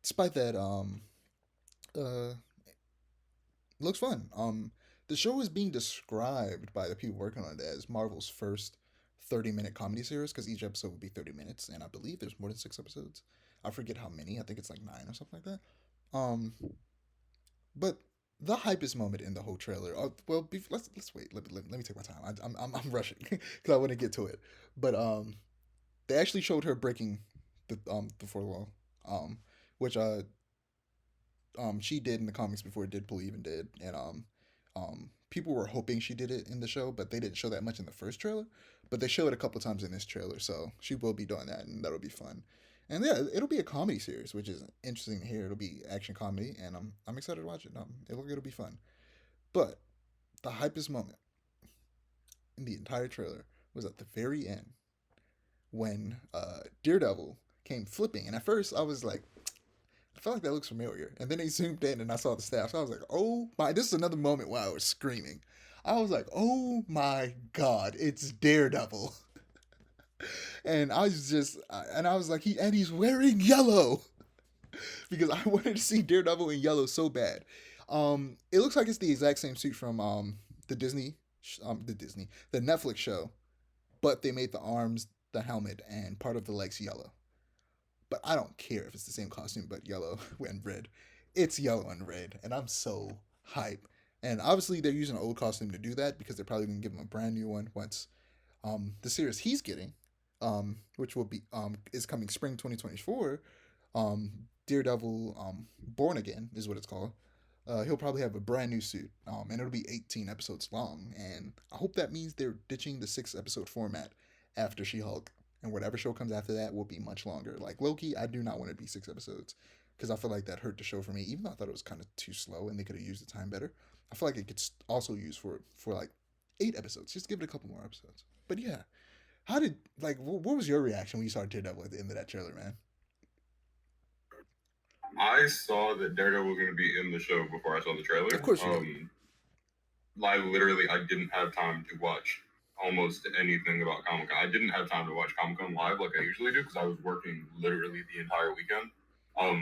Despite that, uh, looks fun. The show is being described by the people working on it as Marvel's first 30-minute comedy series because each episode would be 30 minutes, and I believe there's more than 6 episodes. I forget how many. I think it's like nine or something like that. But the hypest moment in the whole trailer. Well, let's wait. Let me take my time. I'm rushing because I want to get to it. But they actually showed her breaking the fourth wall, which she did in the comics before Deadpool even did, and people were hoping she did it in the show, but they didn't show that much in the first trailer. But they show it a couple times in this trailer, so she will be doing that, and that'll be fun. And yeah, it'll be a comedy series, which is interesting to hear. It'll be action comedy, and I'm excited to watch it. It'll be fun. But the hypest moment in the entire trailer was at the very end when Daredevil came flipping, and at first I was like, I felt like that looks familiar. And then they zoomed in and I saw the staff. So I was like, oh my, this is another moment where I was screaming. I was like, oh my God, it's Daredevil. And I was like, he's wearing yellow because I wanted to see Daredevil in yellow so bad. It looks like it's the exact same suit from the the Netflix show, but they made the arms, the helmet, and part of the legs yellow. But I don't care if it's the same costume but yellow and red. It's yellow and red, and I'm so hype. And obviously they're using an old costume to do that because they're probably gonna give him a brand new one once the series he's getting, which will be is coming spring 2024. Daredevil Born Again is what it's called. He'll probably have a brand new suit, and it'll be 18 episodes long. And I hope that means they're ditching the 6 episode format after She Hulk, and whatever show comes after that will be much longer. Like Loki, I do not want it to be 6 episodes because I feel like that hurt the show for me. Even though I thought it was kind of too slow and they could have used the time better, I feel like it could also use for like 8 episodes. Just give it a couple more episodes. But yeah, how did what was your reaction when you saw Daredevil at the end of that trailer, man? I saw that Daredevil was going to be in the show before I saw the Of trailer. course you did. I didn't have time to watch almost anything about Comic Con. I didn't have time to watch Comic Con live like I usually do because I was working literally the entire weekend.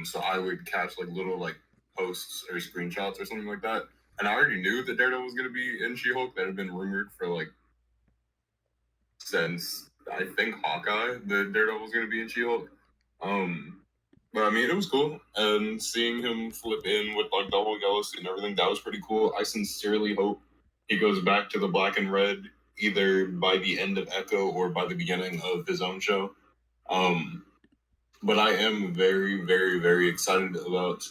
So I would catch like little like posts or screenshots or something like that. And I already knew that Daredevil was going to be in She-Hulk. That had been rumored for like since I think Hawkeye. The Daredevil was going to be in She-Hulk. Um, but I mean, it was cool, and seeing him flip in with like double yellow suit and everything, that was pretty cool. I sincerely hope he goes back to the black and red either by the end of Echo or by the beginning of his own show. Um, but I am very, very, very excited about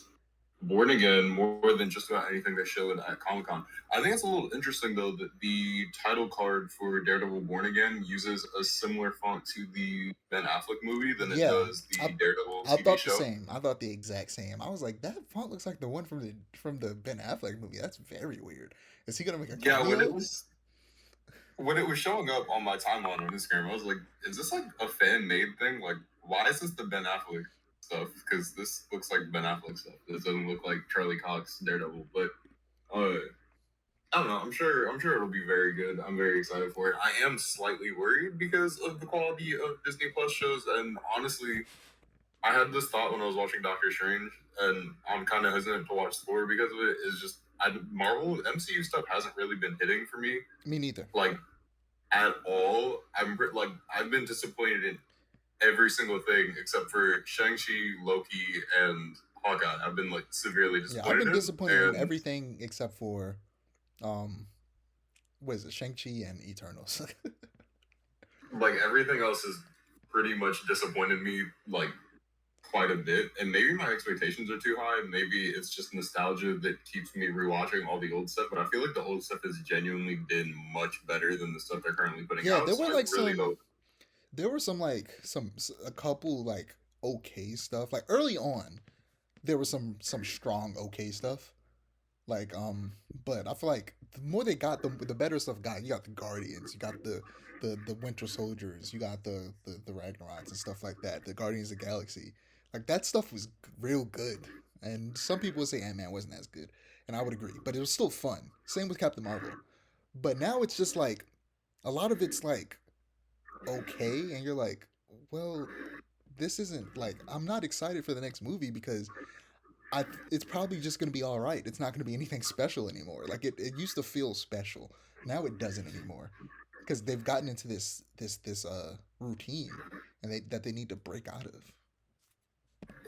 Born Again more than just about anything they showed at Comic Con. I think it's a little interesting though that the title card for Daredevil Born Again uses a similar font to the Ben Affleck movie than it Yeah, does the I Daredevil I TV thought the show. same. I thought the exact same. I was like, that font looks like the one from the Ben Affleck movie. That's very weird. Is he gonna make a Yeah, cameo? when it was showing up on my timeline on Instagram, I was like, "Is this like a fan made thing? Like, why is this the Ben Affleck stuff? Because this looks like Ben Affleck stuff. This doesn't look like Charlie Cox Daredevil." But uh, I don't know. I'm sure it'll be very good. I'm very excited for it. I am slightly worried because of the quality of Disney Plus shows, and honestly, I had this thought when I was watching Doctor Strange, and I'm kind of hesitant to watch Thor because of it. Is just Marvel MCU stuff hasn't really been hitting for me Me neither. like at all. Like I've been disappointed in every single thing except for Shang-Chi, Loki, and Hawkeye. I've been like severely Yeah, I've disappointed been in, disappointed in and everything except for um what is it, Shang-Chi and Eternals. like everything else has pretty much disappointed me like quite a bit. And maybe my expectations are too high. Maybe it's just nostalgia that keeps me rewatching all the old stuff. But I feel like the old stuff has genuinely been much better than the stuff they're currently putting Yeah, out. So I really hope. there were some like some a couple like okay stuff. Like early on, there was some strong okay stuff. Like but I feel like the more they got, the better stuff got. You got the Guardians, you got the Winter Soldiers, you got the Ragnaroks and stuff like that. The Guardians of the Galaxy, like that stuff was real good. And some people would say Ant Man wasn't as good, and I would agree, but it was still fun. Same with Captain Marvel. But now it's just like a lot of it's like okay, and you're like, well, this isn't like I'm not excited for the next movie because it's probably just gonna be all right. It's not gonna be anything special anymore. Like it used to feel special. Now it doesn't anymore because they've gotten into this routine and they need to break out of.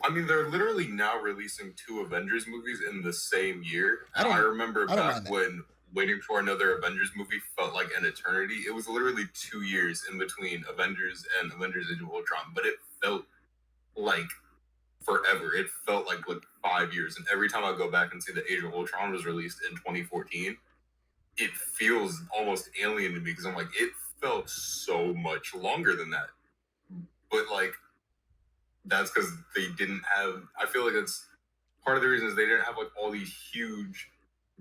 I mean, they're literally now releasing two Avengers movies in the same year. I And I don't remember I don't back mind that. when waiting for another Avengers movie felt like an eternity. It was literally 2 years in between Avengers and Avengers Age of Ultron, but it felt like forever. It felt like 5 years. And every time I go back and see that Age of Ultron was released in 2014, it feels almost alien to me because I'm like, it felt so much longer than that. But like, that's because they didn't have. I feel like that's part of the reason is they didn't have like all these huge,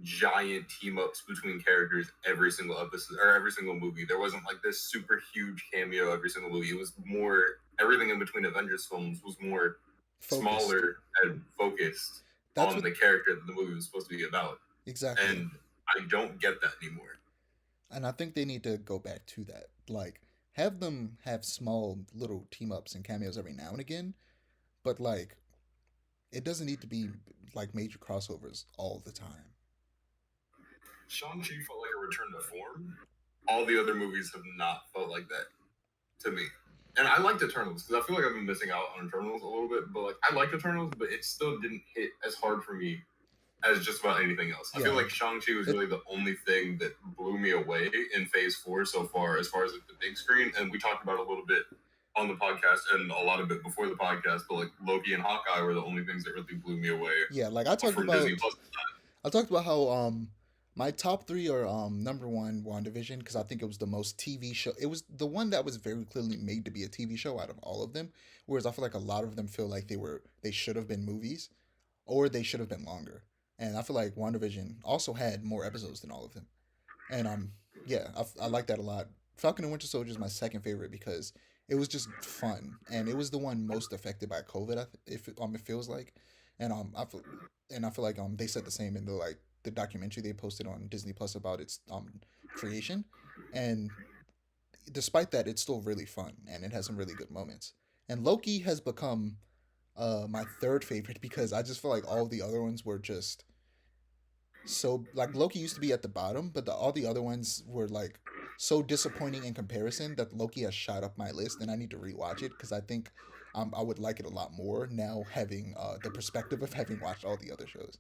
giant team ups between characters every single episode or every single movie. There wasn't like this super huge cameo every single movie. It was more everything in between Avengers films was more Focused. smaller and focused That's on what the character that the movie was supposed to be about. exactly. And I don't get that anymore. And I think they need to go back to that. Like have them have small little team ups and cameos every now and again, but like it doesn't need to be like major crossovers all the time. Shang-Chi felt like a return to form. All the other movies have not felt like that to me. And I liked Eternals because I feel like I've been missing out on Eternals a little bit. But like I liked Eternals, but it still didn't hit as hard for me as just about anything else. I feel Yeah. like Shang-Chi was It really the only thing that blew me away in Phase 4 so far, as like, the big screen. And we talked about a little bit on the podcast and a lot of it before the podcast, but like Loki and Hawkeye were the only things that really blew me away yeah, like from Disney Plus. I talked about how my top three are number one WandaVision because I think it was the most TV show. It was the one that was very clearly made to be a TV show out of all of them. Whereas I feel like a lot of them feel like they should have been movies or they should have been longer. And I feel like WandaVision also had more episodes than all of them. And yeah, I like that a lot. Falcon and Winter Soldier is my second favorite because it was just fun and it was the one most affected by COVID. If it feels like, and I feel like they said the same in the documentary they posted on Disney Plus about its creation, and despite that, it's still really fun and it has some really good moments. And Loki has become my third favorite because I just feel like all the other ones were just so like Loki used to be at the bottom, but all the other ones were like so disappointing in comparison that Loki has shot up my list, and I need to rewatch it because I think I would like it a lot more now having the perspective of having watched all the other shows.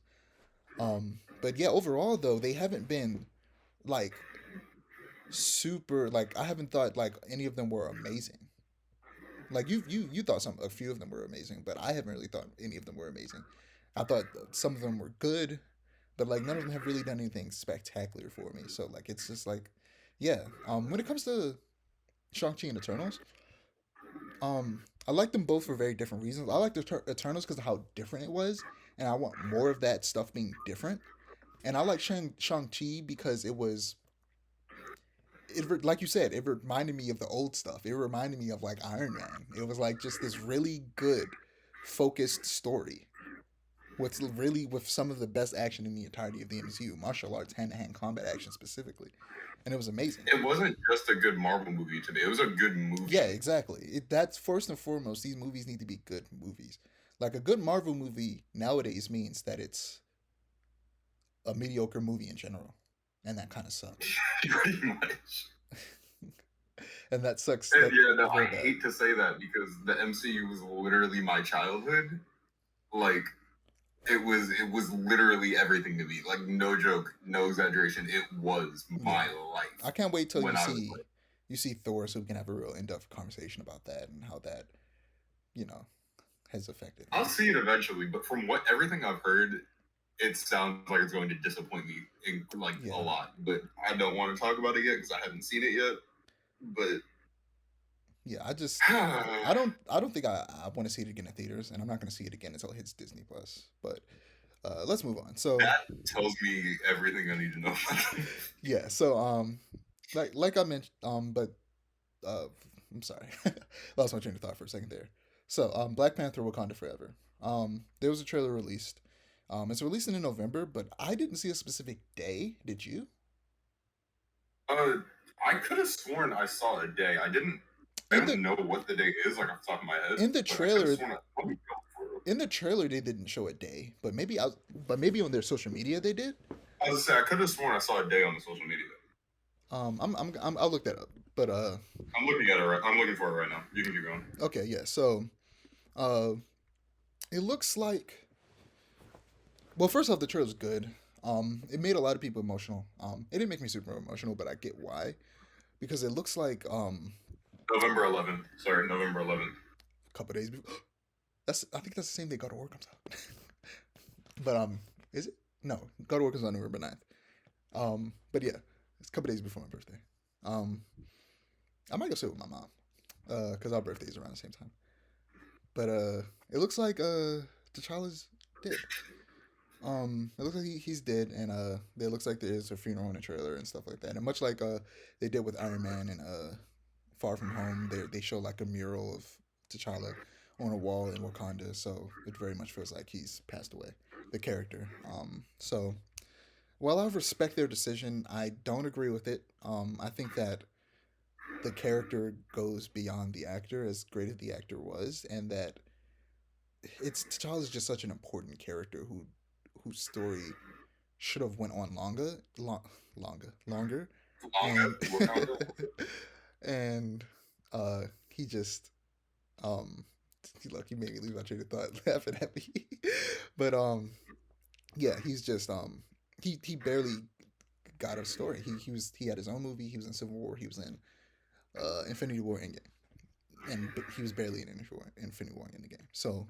But yeah, overall though, they haven't been like super like I haven't thought like any of them were amazing. Like you thought a few of them were amazing, but I haven't really thought any of them were amazing. I thought some of them were good, but like none of them have really done anything spectacular for me. So like it's just like, yeah. When it comes to Shang-Chi and Eternals, I like them both for very different reasons. I like the Eternals because of how different it was, and I want more of that stuff being different. And I like Shang-Chi because like you said, it reminded me of the old stuff. It reminded me of like Iron Man. It was like just this really good, focused story with some of the best action in the entirety of the MCU, martial arts, hand to hand combat action specifically, and it was amazing. It wasn't just a good Marvel movie to me. It was a good Yeah, movie. exactly. That's first and foremost. These movies need to be good movies. Like a good Marvel movie nowadays means that it's a mediocre movie in general, and that kind of sucks. Pretty much. And that sucks. And That yeah, no, real I bad. hate to say that because the MCU was literally my childhood. Like it was literally everything to me. Like no joke, no exaggeration. It was Yeah, my life I can't wait till when I was like, you see Thor, so we can have a real in depth conversation about that and how that you know has affected I'll me. see it eventually, but from what everything I've heard, it sounds like it's going to disappoint me in like a Yeah, lot. But I don't want to talk about it yet because I haven't seen it yet. But yeah. I don't think I want to see it again in theaters, and I'm not going to see it again until it hits Disney Plus. But let's move on. So that tells me everything I need to know. yeah, so like I mentioned, but uh, I'm sorry, lost my train of thought for a second there. So Black Panther: Wakanda Forever. There was a trailer released. It's releasing in November, but I didn't see a specific day. Did you? Uh, I could have sworn I saw a day. I In the don't know what the day is, like off the top of my head, in the but I could have trailer, sworn I. Let me go for it real in quick. the trailer they didn't show a day, but maybe on their social media they did. I was gonna say I could have sworn I saw a day on the social media. I'll look that up. But I'm looking at it. I'm looking for it right now. You can keep going. okay, yeah. So uh, it looks like, well, first off, the trailer's good. It made a lot of people emotional. It didn't make me super emotional, but I get why, because it looks like November 11th. Sorry, November 11th. a couple days before. I think that's the same day God of War comes out. But is it? No, God of War comes out November 9th. But yeah, it's a couple days before my birthday. Um, I might go sit with my mom, because our birthdays around the same time. But it looks like T'Challa's dead. It looks like he's dead, and it looks like there is a funeral in the trailer and stuff like that. And much like they did with Iron Man and Far From Home, they show like a mural of T'Challa on a wall in Wakanda. So it very much feels like he's passed away, the character. So while I respect their decision, I don't agree with it. I think that the character goes beyond the actor, as great as the actor was, and that it's T'Challa's just such an important character whose story should have went on longer, Wakanda. and Wakanda. and he just um look, he made me lose my train of thought laughing at me, but yeah, he's just he barely got a story. He had his own movie. He was in Civil War. He was in Infinity War Endgame, and he was barely in Infinity War in the game. So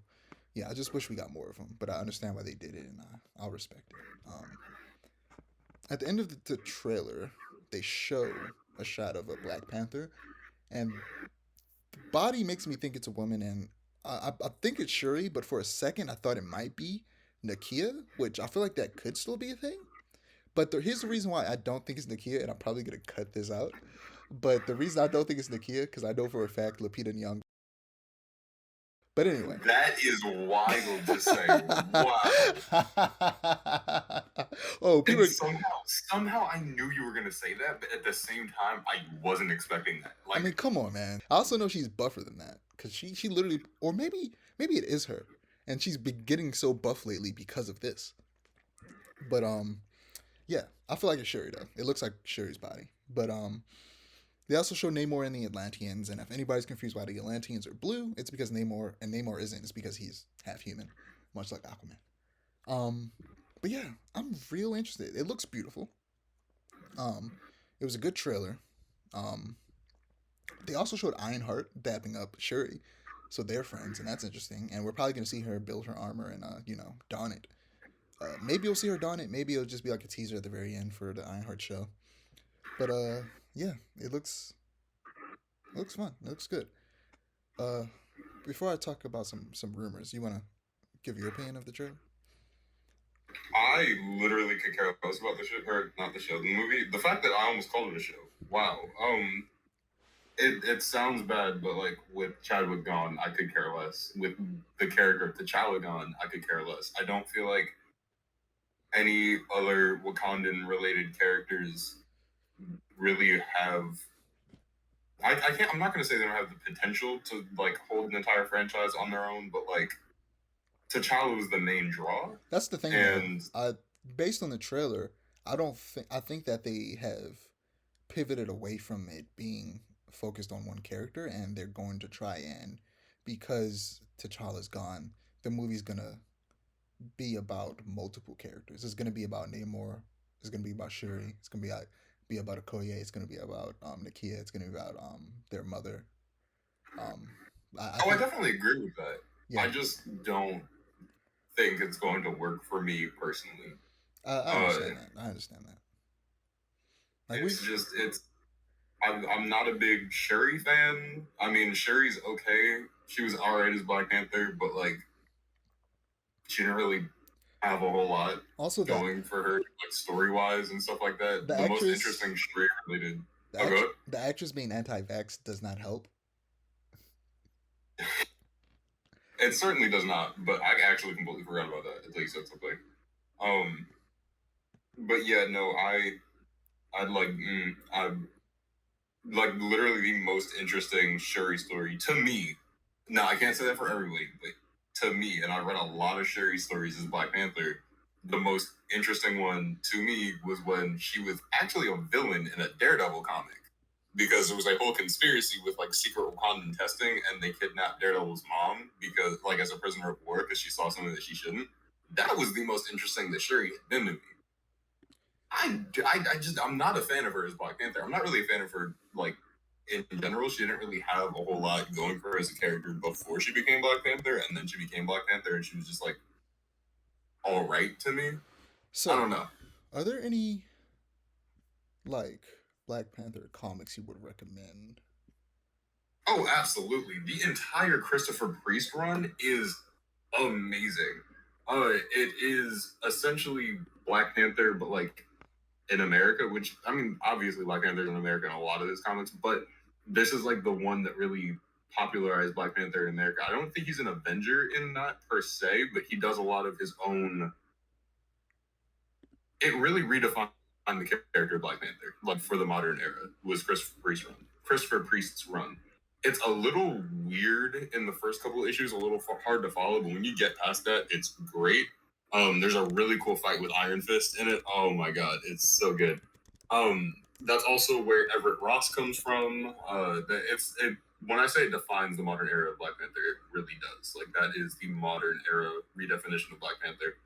yeah, I just wish we got more of him, but I understand why they did it, and I'll respect it. At the end of the trailer, they show a shot of a Black Panther, and the body makes me think it's a woman, and I think it's Shuri, but for a second I thought it might be Nakia, which I feel like that could still be a thing. But here's the reason why I don't think it's Nakia, and I'm probably gonna cut this out. But the reason I don't think it's Nakia, because I know for a fact Lupita Nyong'o. But anyway. That is wild to say. Wow. Oh, people. And somehow I knew you were gonna say that, but at the same time, I wasn't expecting that. I Like, mean, come on, man. I also know she's buffer than that, because she literally, or maybe it is her, and she's been getting so buff lately because of this. But yeah, I feel like it's Shuri though. It looks like Shuri's body. But they also show Namor and the Atlanteans, and if anybody's confused why the Atlanteans are blue, it's because Namor isn't. It's because he's half human, much like Aquaman. Um, but yeah, I'm real interested. It looks beautiful. Um, it was a good trailer. Um, they also showed Ironheart dapping up Shuri, so they're friends, and that's interesting. And we're probably gonna see her build her armor and don it. Maybe we'll see her don it. Maybe it'll just be like a teaser at the very end for the Ironheart show. But yeah, it looks fun. It looks good. Uh, before I talk about some rumors, you wanna give your opinion of the trailer? I literally could care less about the show, or not the show, the movie. The fact that I almost called it a show. Wow. It sounds bad, but like with Chadwick gone, I could care less. With the character of T'Challa gone, I could care less. I don't feel like any other Wakandan related characters really have. I can't. I'm not gonna say they don't have the potential to like hold an entire franchise on their own, but like T'Challa was the main draw, That's the thing, though. and Based on the trailer, I think that they have pivoted away from it being focused on one character, and they're going to try and, because T'Challa's gone, the movie's gonna be about multiple characters. It's gonna be about Namor. It's gonna be about Shuri. It's gonna be about Okoye. It's gonna be about Nakia. It's gonna be about their mother. Um, I oh, I think, definitely agree with that. yeah, I just don't think it's going to work for me personally. I Uh, understand that. I understand that. Like it's we've just it's. I'm not a big Shuri fan. I mean, Shuri's okay. She was alright as Black Panther, but like she didn't really have a whole lot also going for her, like story wise and stuff like that. the The most actress interesting Shuri related. the Oh, act good. the actress being anti-vax does not help. It certainly does not, but I actually completely forgot about that. At least that's okay. Um, but yeah, no, I I'm like literally the most interesting Shuri story to me. Now I can't say that for everybody, but to me, and I read a lot of Shuri stories as Black Panther. The most interesting one to me was when she was actually a villain in a Daredevil comic because there was a whole conspiracy with like secret Wakandan testing, and they kidnapped Daredevil's mom because like as a prisoner of war because she saw something that she shouldn't. That was the most interesting that Shuri had been to me. I'm not a fan of her as Black Panther. I'm not really a fan of her like in general. She didn't really have a whole lot going for her as a character before she became Black Panther, and then she became Black Panther, and she was just like all right to me. I So, don't know. are there any like Black Panther comics you would recommend? Oh, absolutely. The entire Christopher Priest run is amazing. It is essentially Black Panther, but like in America, which I mean, obviously Black Panther's in America in a lot of his comics, but this is like the one that really popularized Black Panther in America. I don't think he's an Avenger in that per se, but he does a lot of his own. It really redefined the character of Black Panther, like for the modern era, was Christopher Priest's run. Christopher Priest's run. It's a little weird in the first couple of issues, a little hard to follow, but when you get past that, it's great. There's a really cool fight with Iron Fist in it. Oh my god, it's so good. That's also where Everett Ross comes from. When I say it defines the modern era of Black Panther, it really does. Like that is the modern era redefinition of Black Panther.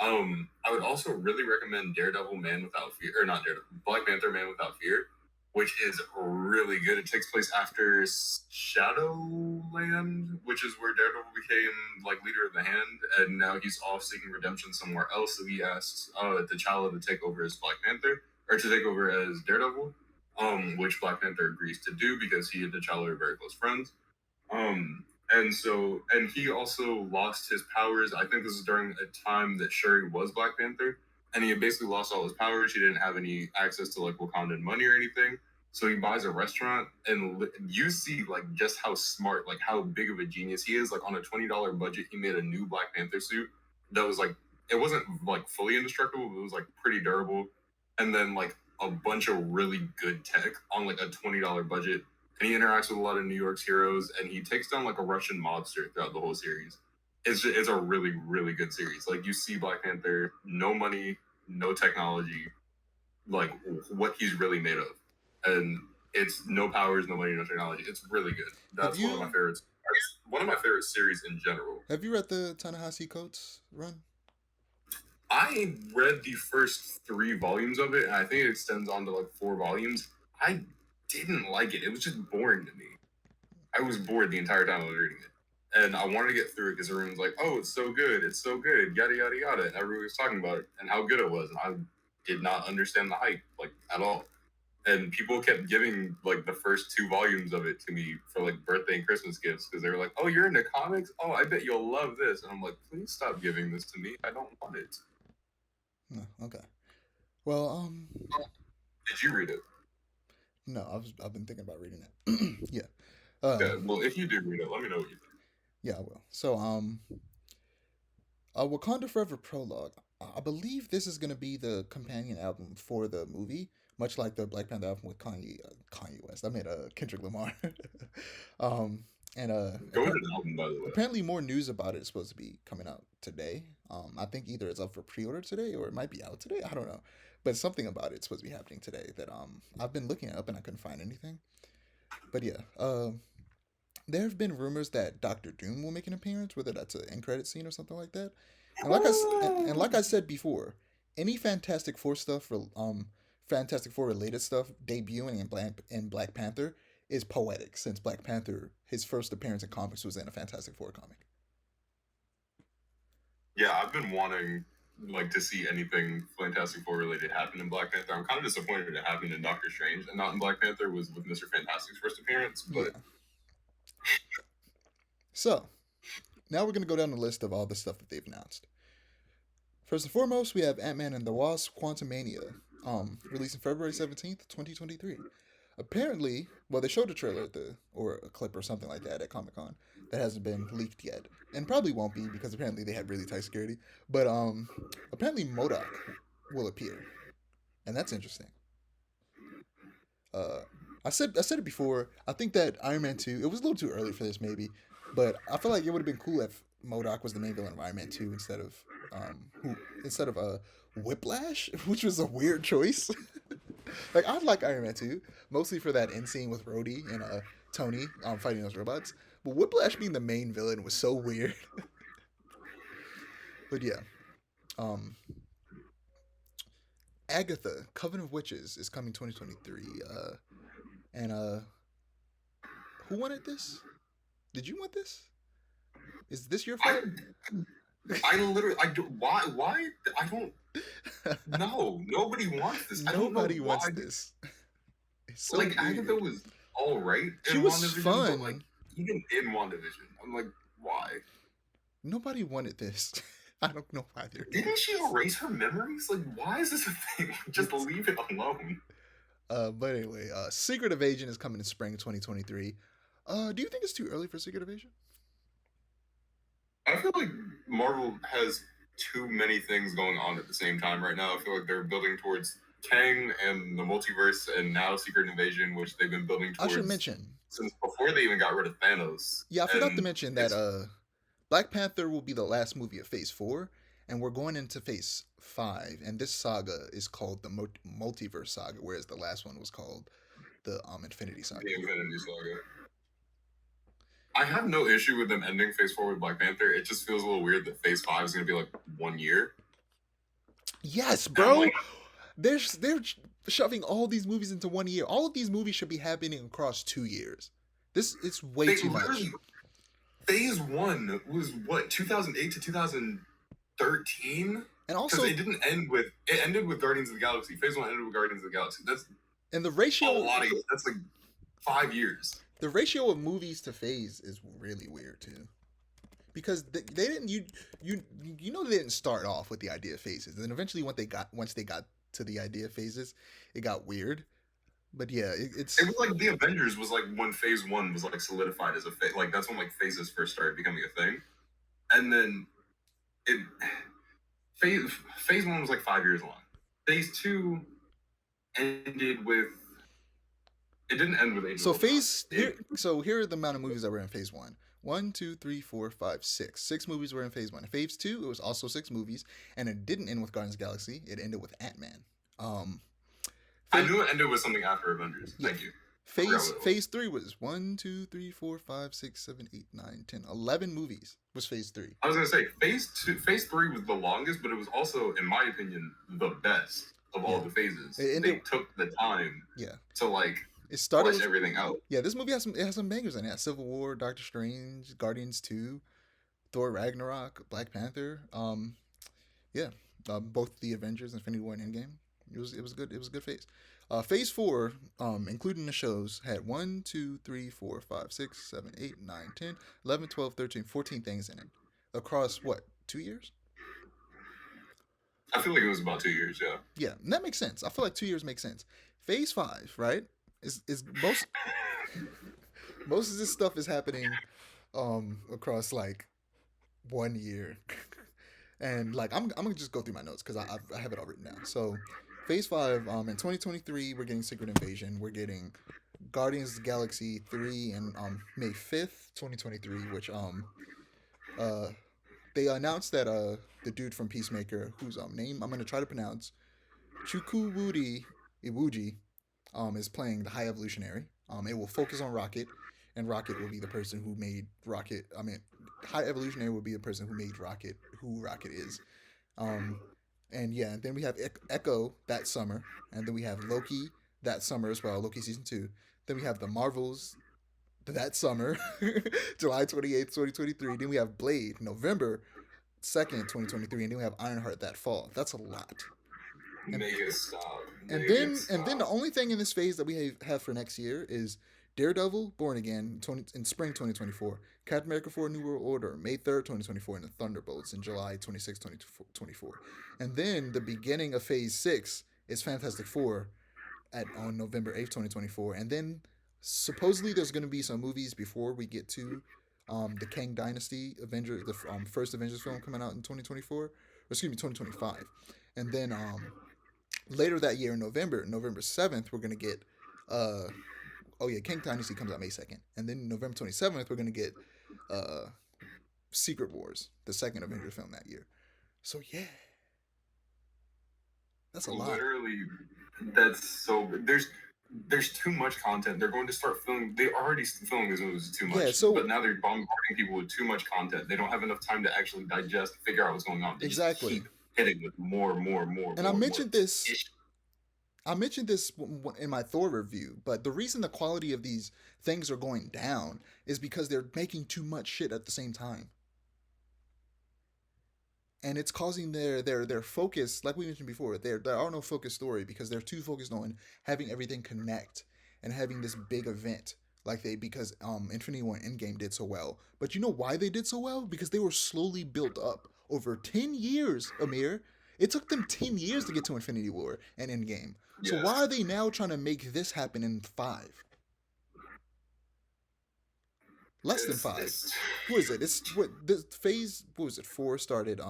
I would also really recommend Daredevil Man Without Fear, or not Daredevil, Black Panther Man Without Fear, which is really good. It takes place after Shadowland, which is where Daredevil became like leader of the Hand, and now he's off seeking redemption somewhere else. So he asks T'Challa to take over as Black Panther, or to take over as Daredevil, which Black Panther agrees to do because he and T'Challa are very close friends. And he also lost his powers. I think this is during a time that Shuri was Black Panther, and he had basically lost all his powers. He didn't have any access to like Wakandan money or anything. So he buys a restaurant, and you see like just how smart, like how big of a genius he is. Like on a $20 budget, he made a new Black Panther suit that was like it wasn't like fully indestructible, but it was like pretty durable. And then like a bunch of really good tech on like a $20 budget, and he interacts with a lot of New York's heroes, and he takes down like a Russian mobster throughout the whole series. It's a really really good series. Like you see Black Panther, no money, no technology, like what he's really made of, and it's no powers, no money, no technology. It's really good. Have That's one of my you favorites. One of my favorite series in general. have you read the Ta-Nehisi Coates run? I read the first 3 volumes of it, and I think it extends on to like 4 volumes. I didn't like it. It was just boring to me. I was bored the entire time I was reading it. And I wanted to get through it because everyone was like, oh, it's so good, yada, yada, yada. And everyone was talking about it and how good it was. And I did not understand the hype, like, at all. And people kept giving, like, the first 2 volumes of it to me for, like, birthday and Christmas gifts because they were like, oh, you're into comics? Oh, I bet you'll love this. And I'm like, please stop giving this to me. I don't want it. No, okay. Well, Did you read it? no, I've been thinking about reading it. Yeah. Uh, Yeah, well, if you do read it, let me know what you think. yeah, I will. So, Wakanda Forever prologue. I believe this is gonna be the companion album for the movie, much like the Black Panther album with Kanye West. I mean, Kendrick Lamar. um, and Go into the album, by the way. apparently more news about it is supposed to be coming out today. I think either it's up for pre-order today or it might be out today. I don't know, but something about it's supposed to be happening today that I've been looking up and I couldn't find anything. But yeah, there have been rumors that Doctor Doom will make an appearance, whether that's an end credit scene or something like that. And like I said before, any Fantastic Four stuff for Fantastic Four related stuff debuting in Black Panther is poetic, since Black Panther his first appearance in comics was in a Fantastic Four comic. Yeah, I've been wanting like to see anything Fantastic Four related happen in Black Panther. I'm kind of disappointed it happened in Doctor Strange and not in Black Panther was with Mr. Fantastic's first appearance, but Yeah. So now we're gonna go down the list of all the stuff that they've announced. First and foremost, we have Ant-Man and the Wasp: Quantumania, releasing February 17th, 2023. Apparently, well, they showed a trailer or a clip or something like that at Comic Con that hasn't been leaked yet, and probably won't be because apparently they had really tight security. But apparently Modoc will appear, and that's interesting. Uh, I said it before. I think that Iron Man 2. It was a little too early for this, maybe, but I feel like it would have been cool if MODOK was the main villain of Iron Man 2 instead of Whiplash, which was a weird choice. Like I like Iron Man 2 mostly for that end scene with Rhodey and Tony fighting those robots, but Whiplash being the main villain was so weird. But yeah, um, Agatha, Coven of Witches is coming 2023. And who wanted this? Did you want this? Is this your I fault? I literally I do why I don't know. Nobody wants this. I don't know Nobody why. wants this. It's so Like Agatha weird. was all right She in was WandaVision, but like fun. even in WandaVision, I'm like, why? Nobody wanted this. I don't know why they're doing Didn't she erase her memories? Like, why is this a thing? Just it. leave it alone. But anyway, Secret Invasion is coming in spring 2023. Do you think it's too early for Secret Invasion? I feel like Marvel has too many things going on at the same time right now. I feel like they're building towards Kang and the multiverse, and now Secret Invasion, which they've been building I should towards mention. since before they even got rid of Thanos. Yeah, I forgot to And mention that it's Black Panther will be the last movie of Phase 4, and we're going into Phase 5, and this saga is called the Multiverse Saga, whereas the last one was called the Infinity Saga. the Infinity Saga. I have no issue with them ending Phase 4 with Black Panther. It just feels a little weird that Phase 5 is going to be like 1 year. Yes, And I'm bro. like, They're shoving all these movies into 1 year. All of these movies should be happening across 2 years. This it's way they too much. literally, Phase 1 was what, 2008 to 2013? And Because also, it ended with Guardians of the Galaxy. Phase 1 ended with Guardians of the Galaxy. That's and that's like 5 years. the ratio of movies to phase is really weird too. Because they didn't you know they didn't start off with the idea of phases, and eventually once they got to the idea of phases, it got weird. But yeah, it's It was like the Avengers was like when Phase 1 was like solidified as a phase. Like that's when like phases first started becoming a thing. And then it phase 1 was like 5 years long. Phase 2 ended with it didn't end with Age of so Ultron. phase here. So here are the amount of movies that were in phase one. One, two, three, four, five, six. Six movies were in phase one. In phase two, it was also six movies, and it didn't end with Guardians of the Galaxy. It ended with Ant Man. Um, I phase, knew it ended with something after Avengers. yeah, Thank you. phase three was one, two, three, four, five, six, seven, eight, nine, 10, 11 movies was phase three. I was gonna say Phase 3 was the longest, but it was also, in my opinion, the best of all the phases. They took the time to like it started flesh everything out. Yeah, this movie has some bangers in it. It has Civil War, Doctor Strange, Guardians 2, Thor Ragnarok, Black Panther. Yeah, both the Avengers, Infinity War, and Endgame. It was good. It was a good phase. Phase four, including the shows, had 1, 2, 3, 4, 5, 6, 7, 8, 9, 10, 11, 12, 13, 14 things in it. Across what, 2 years? I feel like it was about 2 years, yeah. Yeah, and that makes sense. I feel like 2 years makes sense. Phase five, right? Is most of this stuff is happening across like 1 year. And like I'm gonna just go through my notes because I have it all written down. So phase five, in 2023 we're getting Secret Invasion, we're getting Guardians of the Galaxy 3 and May 5th, 2023, which uh they announced that the dude from Peacemaker, whose name I'm gonna try to pronounce, Chukwudi Iwuji, is playing the High Evolutionary. It will focus on Rocket, and Rocket will be the person who made Rocket. I mean, High Evolutionary will be the person who made Rocket, who Rocket is. Um, and yeah, and then we have Echo that summer, and then we have Loki that summer as well, Loki season 2. Then we have the Marvels that summer, July 28th, 2023. Then we have Blade November 2nd, 2023, and then we have Ironheart that fall. That's a lot. And, Mega stop. And then the only thing in this phase that we have for next year is Daredevil, Born Again, in spring 2024, Captain America 4, New World Order, May 3rd, 2024, and the Thunderbolts in July 26th, 2024. And then the beginning of Phase 6 is Fantastic Four on November 8th, 2024. And then supposedly there's going to be some movies before we get to the Kang Dynasty Avengers, the first Avengers film coming out in 2024, or excuse me, 2025. And then later that year in November 7th, we're going to get Uh, oh yeah, King Dynasty comes out May 2nd, and then November 27th we're gonna get uh Secret Wars, the second Avengers film that year. So yeah, that's a lot. Literally, that's so. There's too much content. They're going to start filming. They already filming these movies too much. Yeah, so but now they're bombarding people with too much content. They don't have enough time to actually digest, figure out what's going on. They exactly. just keep hitting with more. And I mentioned this. I mentioned this in my Thor review, but the reason the quality of these things are going down is because they're making too much shit at the same time. And it's causing their focus, like we mentioned before, there are no focus story because they're too focused on having everything connect and having this big event like they because Infinity War and Endgame did so well. But you know why they did so well? Because they were slowly built up over 10 years, Amir. It took them 10 years to get to Infinity War and Endgame. So Yes. why are they now trying to make this happen in 5? Less than 5. What is it? It's what this phase. What was it? 4 started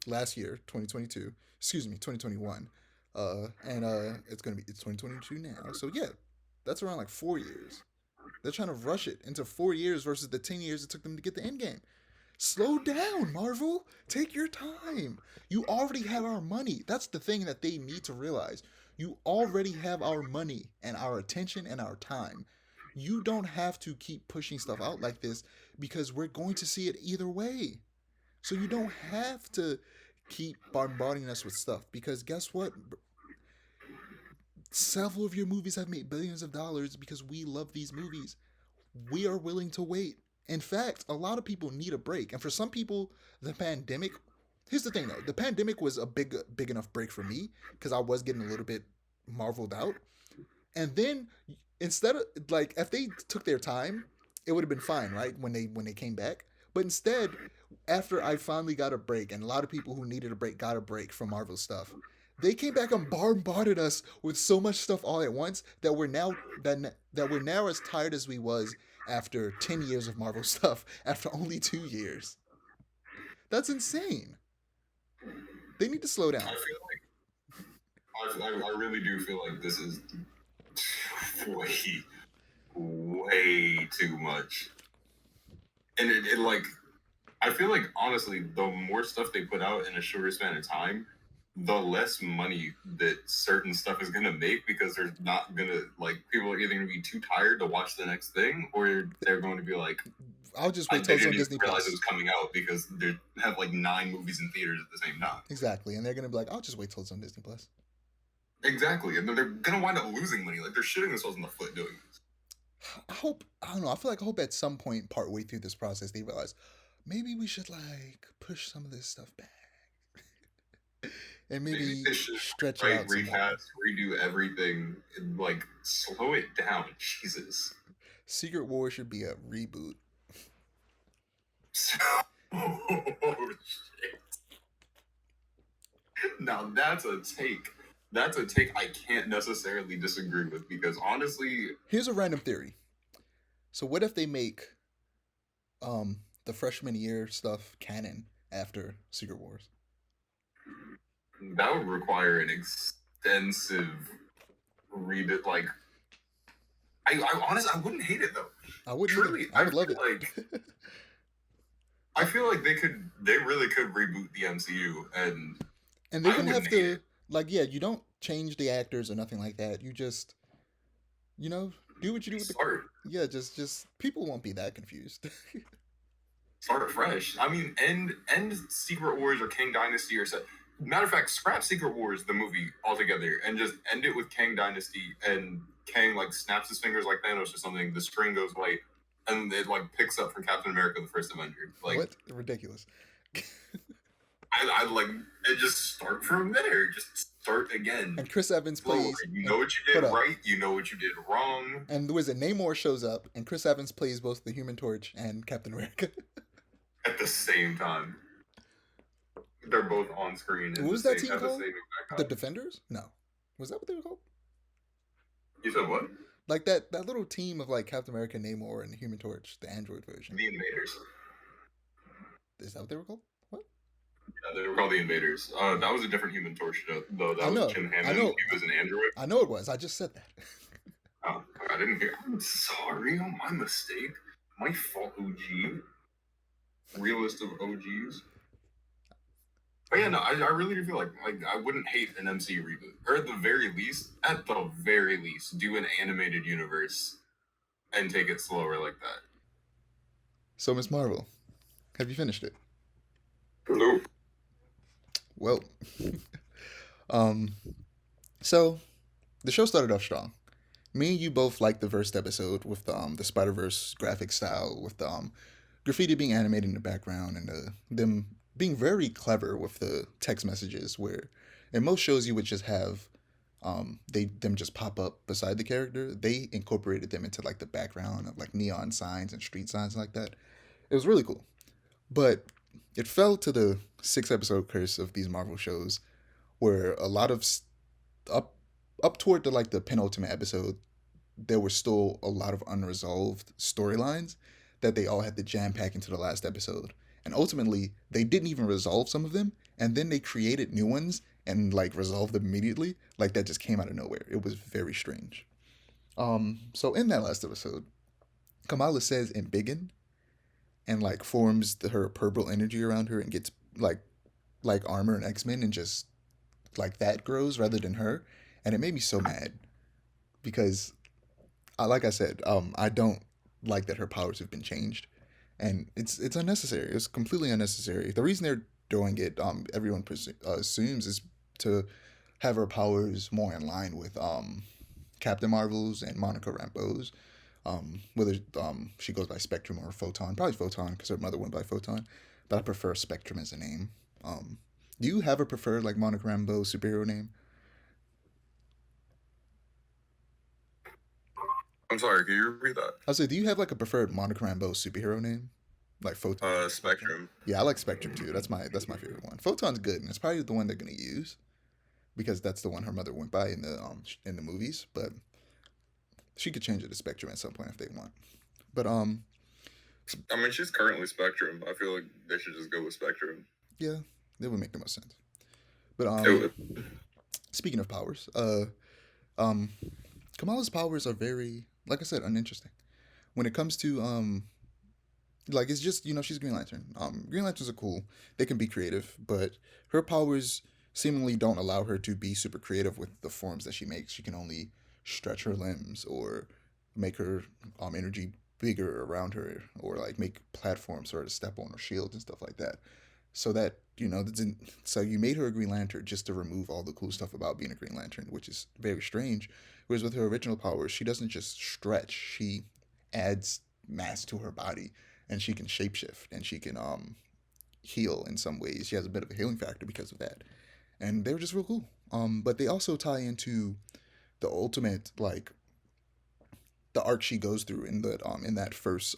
last year, 2022. Excuse me, 2021. And it's gonna be it's 2022 now. So yeah, that's around like 4 years. They're trying to rush it into 4 years versus the 10 years it took them to get the end game. Slow down, Marvel. Take your time. You already have our money. That's the thing that they need to realize. You already have our money and our attention and our time. You don't have to keep pushing stuff out like this because we're going to see it either way. So you don't have to keep bombarding us with stuff because guess what? Several of your movies have made billions of dollars because we love these movies. We are willing to wait. In fact, a lot of people need a break. And for some people, the pandemic, here's the thing though, the pandemic was a big enough break for me because I was getting a little bit marveled out. And then instead of like if they took their time, it would have been fine, right? When they came back. But instead, after I finally got a break, and a lot of people who needed a break got a break from Marvel stuff, they came back and bombarded us with so much stuff all at once that we're now as tired as we was after 10 years of Marvel stuff after only 2 years. That's insane. They need to slow down. I really do feel like this is way, way too much. And it like, I feel like honestly, the more stuff they put out in a shorter span of time, the less money that certain stuff is gonna make because they're not gonna like people are either gonna be too tired to watch the next thing or they're going to be like, I'll just wait till it's on Disney Plus. Realize it was coming out because they have like 9 movies in theaters at the same time. Exactly, and they're gonna be like, I'll just wait till it's on Disney Plus. Exactly, and they're gonna wind up losing money. Like they're shooting themselves in the foot doing this. I don't know. I feel like I hope at some point, part way through this process, they realize maybe we should like push some of this stuff back, and maybe stretch it out. Recast, redo everything, and like slow it down. Jesus. Secret War should be a reboot. Oh shit! Now that's a take. That's a take I can't necessarily disagree with because honestly, here's a random theory. So what if they make the freshman year stuff canon after Secret Wars? That would require an extensive read. Like, I honestly, I wouldn't hate it though. I wouldn't. Truly, I would love it. Like, I feel like they really could reboot the MCU and they wouldn't have to. Like, yeah, you don't change the actors or nothing like that. You just, do what you do with yeah, just people won't be that confused. Start fresh. I mean, end Secret Wars or Kang Dynasty or so. Matter of fact, scrap Secret Wars the movie altogether and just end it with Kang Dynasty and Kang like snaps his fingers like Thanos or something. The string goes white and it like picks up from Captain America: The First Avenger. Like what? Ridiculous. I like it. Just start from there. Just start again. And Chris Evans plays. You know what you did right. You know what you did wrong. And the wizard Namor shows up, and Chris Evans plays both the Human Torch and Captain America at the same time. They're both on screen. What was that team called? The Defenders? No. Was that what they were called? You said what? Like that little team of like Captain America, Namor, and the Human Torch, the Android version. The Invaders. Is that what they were called? What? Yeah, they were called the Invaders. That was a different Human Torch though. That was Jim Hammond. He was an android. I know it was. I just said that. Oh, I didn't hear. I'm sorry. Oh, my mistake. My fault, OG. Realist of OGs. But yeah, no, I really do feel like I wouldn't hate an MCU reboot, or at the very least, do an animated universe and take it slower like that. So, Miss Marvel, have you finished it? Nope. Well, um, so the show started off strong. Me and you both liked the first episode with the Spider Verse graphic style, with the graffiti being animated in the background, and them being very clever with the text messages. Where in most shows you would just have them just pop up beside the character. They incorporated them into like the background of like neon signs and street signs like that. It was really cool, but it fell to the 6 episode curse of these Marvel shows, where a lot of up up toward the like the penultimate episode, there were still a lot of unresolved storylines that they all had to jam pack into the last episode. And ultimately, they didn't even resolve some of them, and then they created new ones and like resolved them immediately. Like that just came out of nowhere. It was very strange. So in that last episode, Kamala says "embiggen" and like forms her purple energy around her and gets like armor and X-Men, and just like that grows rather than her. And it made me so mad because like I said, I don't like that her powers have been changed, and it's unnecessary. It's completely unnecessary. The reason they're doing it, everyone assumes, is to have her powers more in line with Captain Marvel's and Monica Rambeau's. Whether she goes by Spectrum or Photon, probably Photon because her mother went by Photon, but I prefer Spectrum as a name. Do you have a preferred like Monica Rambeau superhero name? I'm sorry. Can you repeat that? I was say, do you have like a preferred Monica Rambeau superhero name? Like Photon or Spectrum? Spectrum. Yeah, I like Spectrum too. That's my favorite one. Photon's good, and it's probably the one they're gonna use because that's the one her mother went by in the movies. But she could change it to Spectrum at some point if they want. But I mean, she's currently Spectrum. I feel like they should just go with Spectrum. yeah, that would make the most sense. But It would. speaking of powers, um, Kamala's powers are very, like I said, uninteresting. When it comes to like it's just she's Green Lantern. Green Lanterns are cool. They can be creative, but her powers seemingly don't allow her to be super creative with the forms that she makes. She can only stretch her limbs or make her energy bigger around her, or like make platforms for her to step on or shields and stuff like that. So that so you made her a Green Lantern just to remove all the cool stuff about being a Green Lantern, which is very strange. Whereas with her original powers, she doesn't just stretch; she adds mass to her body, and she can shapeshift, and she can heal in some ways. She has a bit of a healing factor because of that, and they were just real cool. But they also tie into the ultimate like the arc she goes through in that first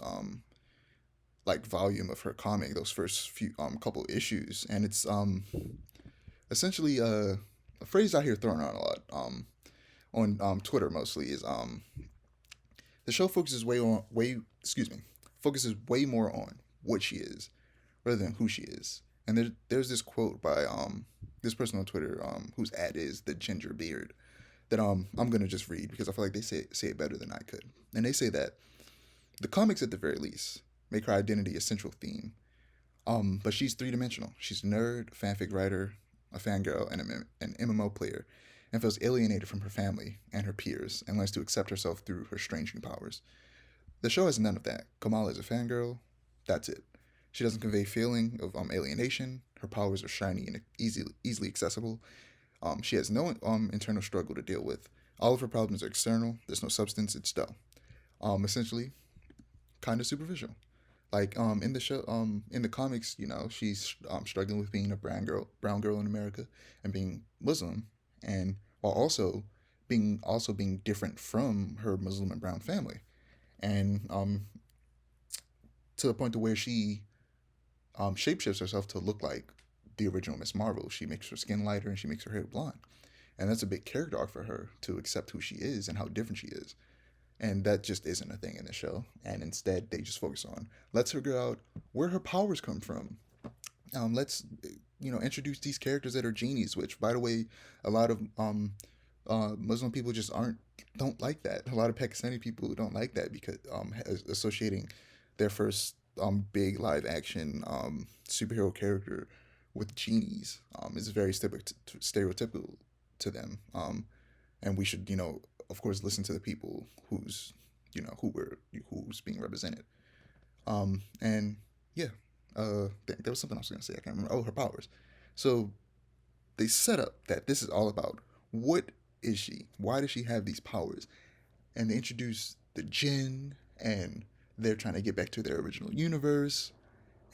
like volume of her comic, those first few couple issues, and it's essentially a phrase I hear thrown around a lot on Twitter mostly is the show focuses focuses way more on what she is rather than who she is. And there's this quote by this person on Twitter whose ad is the Ginger Beard that I'm gonna just read because I feel like they say it better than I could. And they say that the comics at the very least make her identity a central theme. But she's three dimensional. She's a nerd, fanfic writer, a fangirl, and an MMO player, and feels alienated from her family and her peers, and learns to accept herself through her strange new powers. The show has none of that. Kamala is a fangirl. That's it. She doesn't convey feeling of alienation. Her powers are shiny and easily accessible. She has no internal struggle to deal with. All of her problems are external. There's no substance. It's dull. Essentially, kind of superficial. Like in the show, in the comics, she's struggling with being a brown girl in America, and being Muslim, and while also being different from her Muslim and brown family, and to the point to where she shapeshifts herself to look like the original Miss Marvel. She makes her skin lighter and she makes her hair blonde, and that's a big character arc for her to accept who she is and how different she is. And that just isn't a thing in the show. And instead, they just focus on let's figure out where her powers come from. Let's introduce these characters that are genies. Which, by the way, a lot of Muslim people just don't like that. A lot of Pakistani people don't like that because associating their first big live action superhero character with genies is very stereotypical to them. And we should, of course, listen to the people who's being represented. And yeah, there was something I was gonna say. I can't remember. Oh, her powers. So they set up that this is all about what is she? Why does she have these powers? And they introduce the Jinn, and they're trying to get back to their original universe.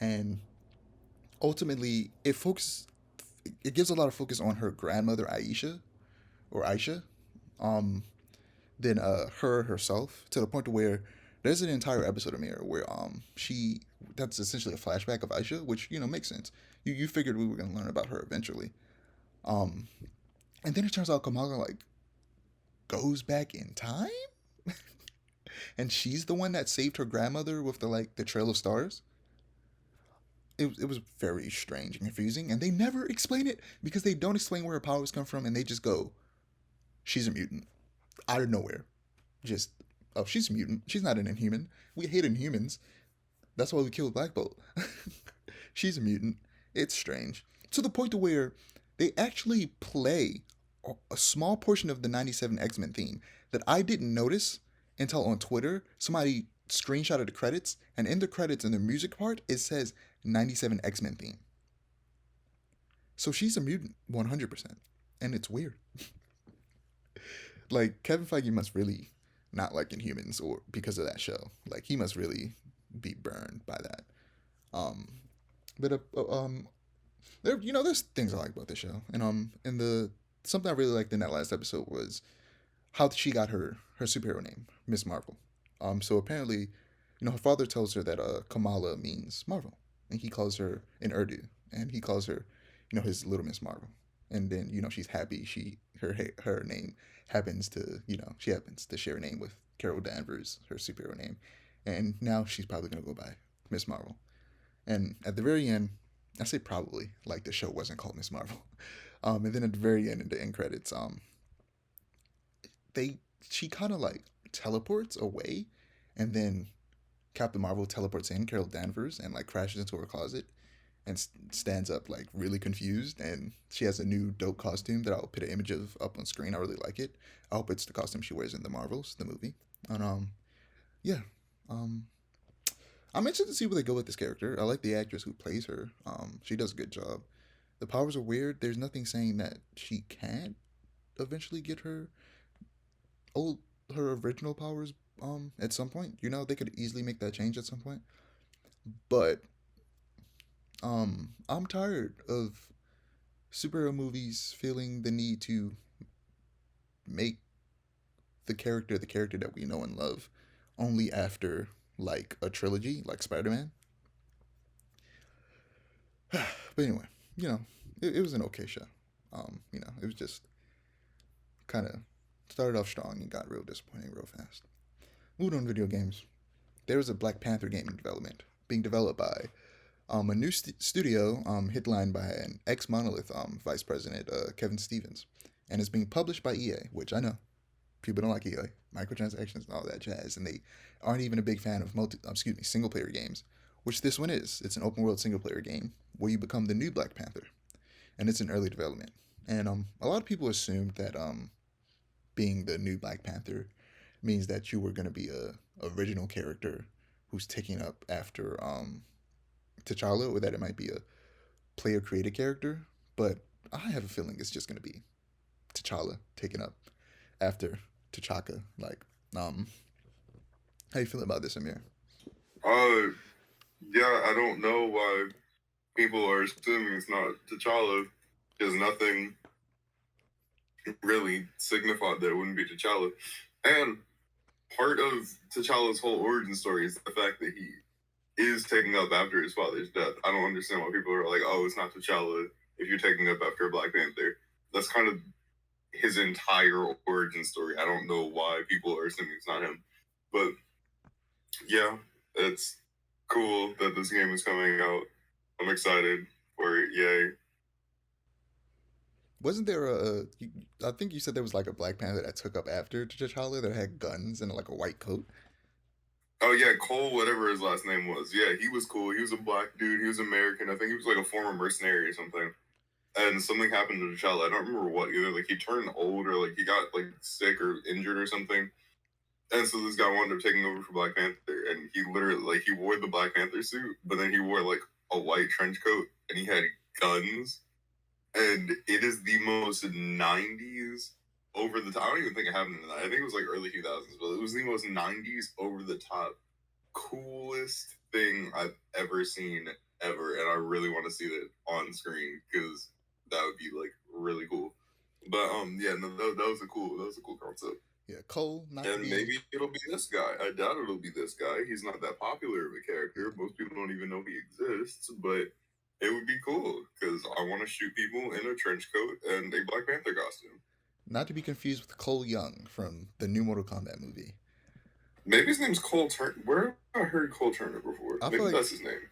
And ultimately, it gives a lot of focus on her grandmother Aisha or Aisha, um, than her herself, to the point to where there's an entire episode of Amir where she that's essentially a flashback of Aisha, which makes sense. You figured we were gonna learn about her eventually. Um, and then it turns out Kamala goes back in time, and she's the one that saved her grandmother with the trail of stars. It was very strange and confusing, and they never explain it because they don't explain where her powers come from, and they just go, she's a mutant out of nowhere. Just, oh, she's a mutant. She's not an inhuman. We hate inhumans. That's why we killed Black Bolt. She's a mutant. It's strange to the point to where they actually play a small portion of the '97 X-Men theme that I didn't notice until on Twitter somebody screenshotted the credits, and in the credits in the music part it says '97 X-Men theme. So she's a mutant 100%, and it's weird. Like Kevin Feige must really not like Inhumans or because of that show. Like he must really be burned by that. Um, but there's things I like about the show, and the something I really liked in that last episode was how she got her superhero name, Miss Marvel. So apparently, her father tells her that Kamala means Marvel, and he calls her in Urdu, and he calls her, his little Miss Marvel. And then she's happy her name happens to she happens to share a name with Carol Danvers, her superhero name, and now she's probably gonna go by Miss Marvel. And at the very end, I say probably, like the show wasn't called Miss Marvel. And then at the very end, in the end credits, they she kind of like teleports away, and then Captain Marvel teleports in Carol Danvers and like crashes into her closet and stands up like really confused, and she has a new dope costume that I'll put an image of up on screen. I really like it. I hope it's the costume she wears in the Marvels, the movie. And yeah, um, I'm interested to see where they go with this character. I like the actress who plays her. She does a good job. The powers are weird. There's nothing saying that she can't eventually get old her original powers at some point. They could easily make that change at some point. But I'm tired of superhero movies feeling the need to make the character that we know and love only after like a trilogy like Spider-Man. But anyway, it was an okay show. It was just kind of started off strong and got real disappointing real fast. Moving on to video games. There is a Black Panther game in development, being developed by a new studio headlined by an ex Monolith vice president, Kevin Stevens, and it's being published by EA, which I know people don't like EA, microtransactions and all that jazz, and they aren't even a big fan of single player games, which this one is. It's an open world single player game where you become the new Black Panther, and it's in early development. And a lot of people assumed that being the new Black Panther means that you were going to be a original character who's taking up after T'Challa, or that it might be a player created character. But I have a feeling it's just going to be T'Challa taking up after T'Chaka. Like, how you feel about this, Amir? Uh, yeah, I don't know why people are assuming it's not T'Challa, because nothing really signified that it wouldn't be T'Challa. And part of T'Challa's whole origin story is the fact that he is taking up after his father's death. I don't understand why people are like, oh, it's not T'Challa if you're taking up after a Black Panther. That's kind of his entire origin story. I don't know why people are assuming it's not him. But yeah, it's cool that this game is coming out. I'm excited for it. Yay. Wasn't there I think you said there was like a Black Panther that took up after T'Challa that had guns and like a white coat. Oh yeah, Cole, whatever his last name was. Yeah, he was cool. He was a black dude. He was American. I think he was like a former mercenary or something. And something happened to T'Challa. I don't remember what. Either like he turned old or like he got like sick or injured or something. And so this guy wound up taking over for Black Panther, and he literally like he wore the Black Panther suit, but then he wore like a white trench coat, and he had guns, and it is the most '90s over the top. I don't even think it happened in the. I think it was like early 2000s, but it was the most '90s over the top, coolest thing I've ever seen ever, and I really want to see that on screen because that would be like really cool. But yeah, no, that was a cool concept. Yeah, Cole, not to And be. maybe it'll be this guy. I doubt it'll be this guy. He's not that popular of a character. Most people don't even know he exists, but it would be cool because I want to shoot people in a trench coat and a Black Panther costume. Not to be confused with Cole Young from the new Mortal Kombat movie. Maybe his name's Cole Turner. Where have I heard Cole Turner before? I Maybe feel like that's his name.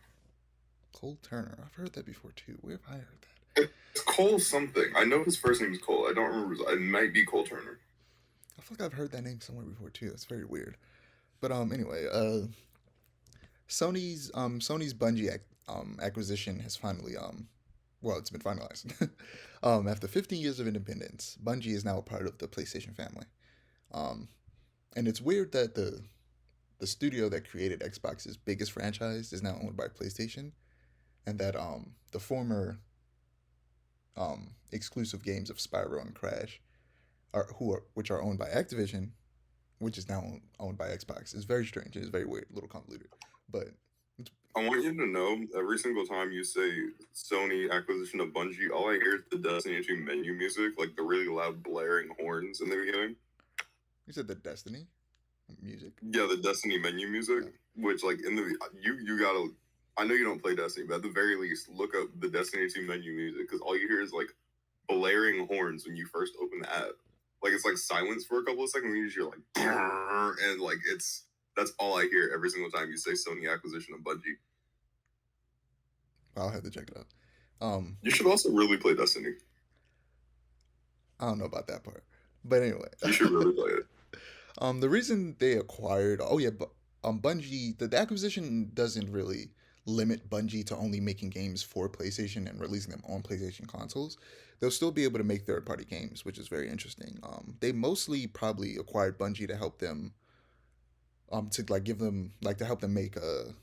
Cole Turner. I've heard that before too. Where have I heard that? It's Cole something. I know his first name is Cole. I don't remember. It might be Cole Turner. I feel like I've heard that name somewhere before too. It's very weird. But anyway, Sony's Bungie acquisition has finally well, it's been finalized. After 15 years of independence, Bungie is now a part of the PlayStation family. Um, and it's weird that the studio that created Xbox's biggest franchise is now owned by PlayStation, and that the former exclusive games of Spyro and Crash which are owned by Activision, which is now owned by Xbox. It's very strange. It's very weird, a little convoluted, but I want you to know every single time you say Sony acquisition of Bungie, all I hear is the Destiny 2 menu music, like the really loud blaring horns in the beginning. you said the Destiny music. Yeah, the Destiny menu music, which like in the you gotta. I know you don't play Destiny, but at the very least, look up the Destiny 2 menu music because all you hear is like blaring horns when you first open the app. Like it's like silence for a couple of seconds, and you just hear like, and like that's all I hear every single time you say Sony acquisition of Bungie. I'll have to check it out. You should also really play Destiny. I don't know about that part, but anyway, You should really play it. the reason they acquired, oh yeah, but Bungie, the acquisition doesn't really limit Bungie to only making games for PlayStation and releasing them on PlayStation consoles. They'll still be able to make third-party games, which is very interesting. They mostly probably acquired Bungie to help them, to like give them like to help them make a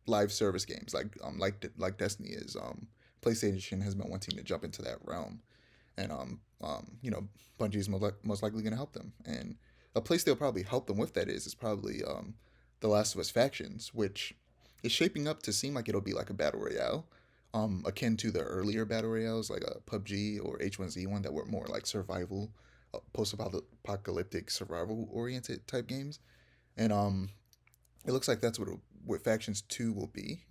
live service games like Destiny is. PlayStation has been wanting to jump into that realm, and Bungie is most likely going to help them. And a place they'll probably help them with that is probably the Last of Us factions, which is shaping up to seem like it'll be like a battle royale, akin to the earlier battle royales like a PUBG or H1Z1 that were more like survival, post-apocalyptic survival oriented type games, and it looks like that's what Factions 2 will be,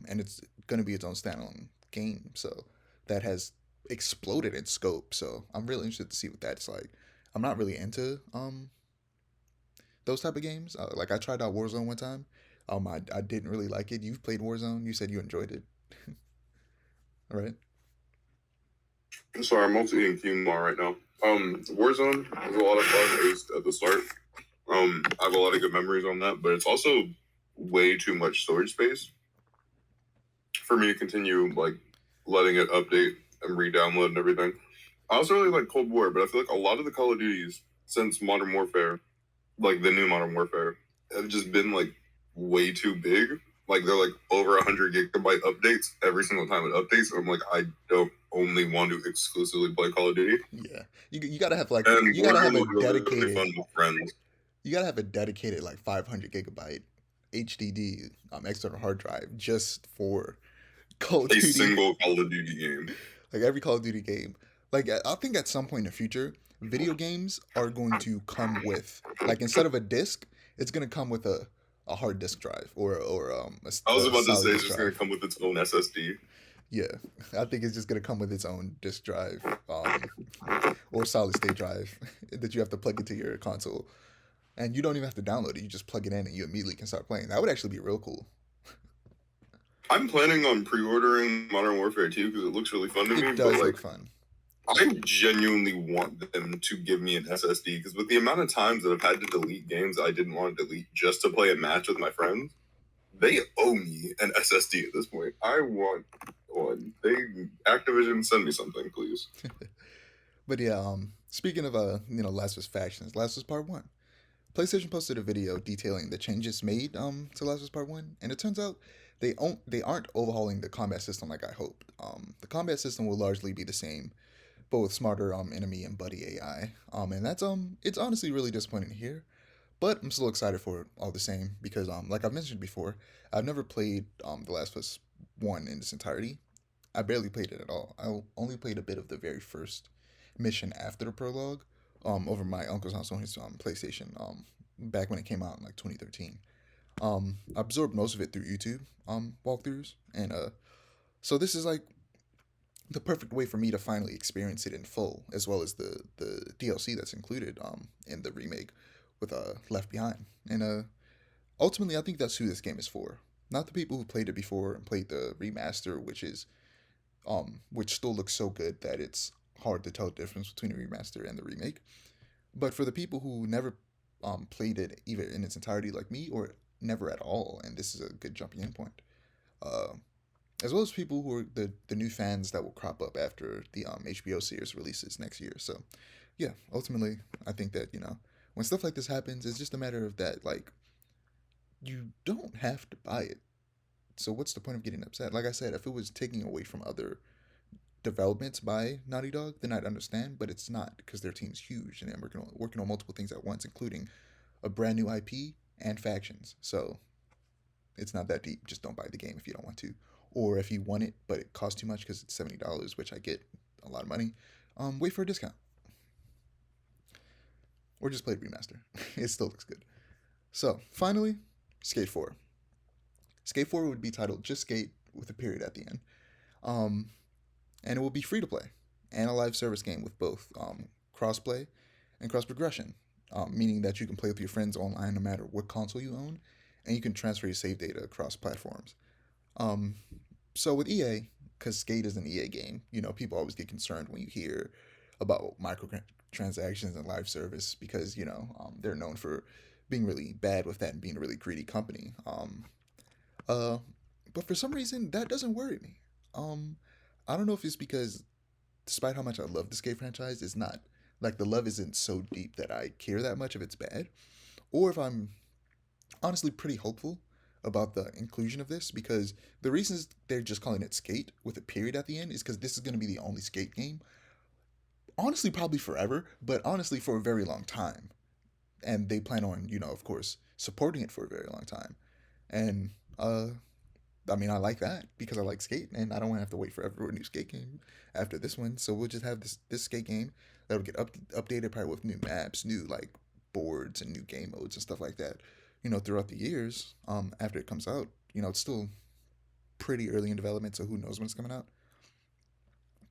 and it's going to be its own standalone game. So that has exploded in scope. So I'm really interested to see what that's like. I'm not really into those type of games. Like I tried out Warzone one time. I didn't really like it. You've played Warzone. You said you enjoyed it. All right. Sorry, I'm also eating quinoa right now. Warzone was a lot of fun, at least at the start. I have a lot of good memories on that, but it's also way too much storage space for me to continue like letting it update and re-download and everything. I also really like Cold War, but I feel like a lot of the Call of Duties since Modern Warfare, like the new Modern Warfare, have just been like way too big. Like they're like over 100 gigabyte updates every single time it updates. And I'm like, I don't only want to exclusively play Call of Duty. Yeah, you gotta have like And you gotta have a Warzone was really dedicated fun with friends. you gotta have a dedicated like 500 gigabyte HDD external hard drive just for Call of A Duty. single Call of Duty game. Like every Call of Duty game. Like I think at some point in the future, video games are going to come with like instead of a disc, it's gonna come with a hard disk drive or I was a about to solid say it's disk just going drive. to come with its own SSD. Yeah, I think it's just gonna come with its own disk drive, or solid state drive that you have to plug into your console, and you don't even have to download it. You just plug it in, and you immediately can start playing. That would actually be real cool. I'm planning on pre-ordering Modern Warfare 2 because it looks really fun to me. It does But like, look fun. I genuinely want them to give me an SSD because with the amount of times that I've had to delete games I didn't want to delete just to play a match with my friends, they owe me an SSD at this point. I want one. Activision, send me something, please. But yeah, speaking of Last of Us factions, Last of Us Part One. PlayStation posted a video detailing the changes made to Last of Us Part One, and it turns out they aren't overhauling the combat system like I hoped. The combat system will largely be the same, but with smarter enemy and buddy AI. And that's it's honestly really disappointing to hear, but I'm still excited for it all the same because like I've mentioned before, I've never played The Last of Us One in its entirety. I barely played it at all. I only played a bit of the very first mission after the prologue, over my uncle's house on his PlayStation, back when it came out in like 2013. I absorbed most of it through YouTube walkthroughs, and so this is like the perfect way for me to finally experience it in full, as well as the DLC that's included in the remake with Left Behind. And ultimately, I think that's who this game is for. Not the people who played it before and played the remaster, which still looks so good that it's hard to tell the difference between the remaster and the remake. But for the people who never played it either in its entirety, like me, or never at all, and this is a good jumping in point. Uh, as well as people who are the new fans that will crop up after the HBO series releases next year. So, yeah, ultimately, I think that when stuff like this happens, it's just a matter of that like you don't have to buy it. So what's the point of getting upset? Like I said, if it was taking away from other developments by Naughty Dog, then I'd understand. But it's not because their team's huge and they're working on multiple things at once, including a brand new IP and factions. So it's not that deep. Just don't buy the game if you don't want to, or if you want it but it costs too much because it's $70, which I get a lot of money. Wait for a discount, or just play the remaster. It still looks good. So finally, Skate 4. Skate 4 would be titled just Skate with a period at the end. Um, and it will be free to play and a live service game with both cross-play and cross-progression, meaning that you can play with your friends online no matter what console you own, and you can transfer your save data across platforms. Um, so with EA, because Skate is an EA game, people always get concerned when you hear about microtransactions and live service because they're known for being really bad with that and being a really greedy company. Uh, but for some reason, that doesn't worry me. Um, I don't know if it's because, despite how much I love the Skate franchise, it's not like the love isn't so deep that I care that much if it's bad, or if I'm honestly pretty hopeful about the inclusion of this because the reasons they're just calling it Skate with a period at the end is because this is going to be the only Skate game, honestly, probably forever, but honestly for a very long time, and they plan on, of course, supporting it for a very long time, and I mean, I like that because I like Skate, and I don't want to have to wait forever for a new Skate game after this one. So we'll just have this Skate game that'll get updated probably with new maps, new like boards, and new game modes and stuff like that. Throughout the years, after it comes out, it's still pretty early in development, so who knows when it's coming out.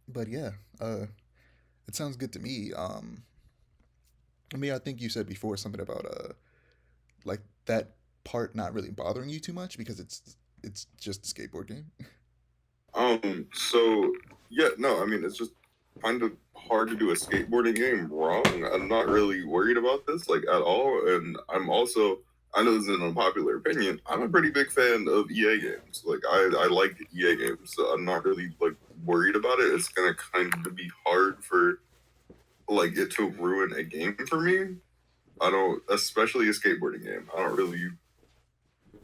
But yeah, it sounds good to me. I mean, I think you said before something about like that part not really bothering you too much because it's just a skateboard game. So yeah, no, I mean it's just kind of hard to do a skateboarding game wrong. I'm not really worried about this like at all, and I'm also I know this is an unpopular opinion. I'm a pretty big fan of EA games. Like I like EA games, so I'm not really like worried about it. It's gonna kind of be hard for like it to ruin a game for me. I don't, especially a skateboarding game. I don't really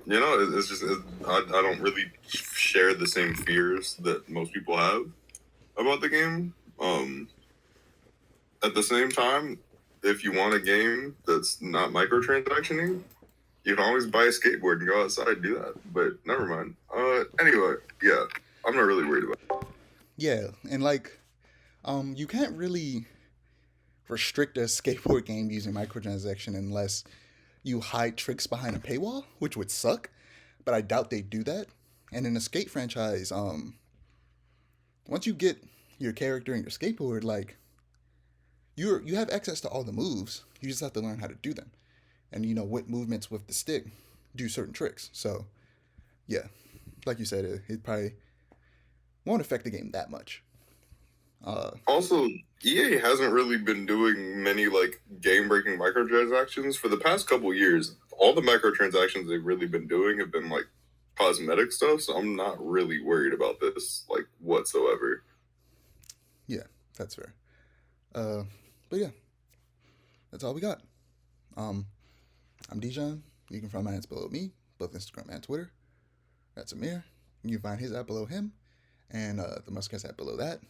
it's just I don't really share the same fears that most people have about the game. At the same time, if you want a game that's not microtransactioning, you can always buy a skateboard and go outside and do that. But never mind. Anyway, yeah, I'm not really worried about it. Yeah, and like, you can't really restrict a skateboard game using microtransaction unless you hide tricks behind a paywall, which would suck. But I doubt they do that. And in a skate franchise, once you get your character and your skateboard, like you have access to all the moves. You just have to learn how to do them, and what movements with the stick do certain tricks. So yeah, like you said, it probably won't affect the game that much. Also, EA hasn't really been doing many like game-breaking microtransactions for the past couple years. All the microtransactions they've really been doing have been like cosmetic stuff, so I'm not really worried about this like whatsoever. Yeah, that's fair. But yeah, that's all we got. Um, I'm Dijon. You can find my ads below me, both Instagram and Twitter. That's Amir. You can find his app below him, and the Muskets app below that.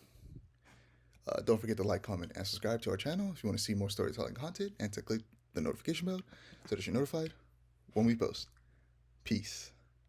Don't forget to like, comment, and subscribe to our channel if you want to see more storytelling content, and to click the notification bell so that you're notified when we post. Peace.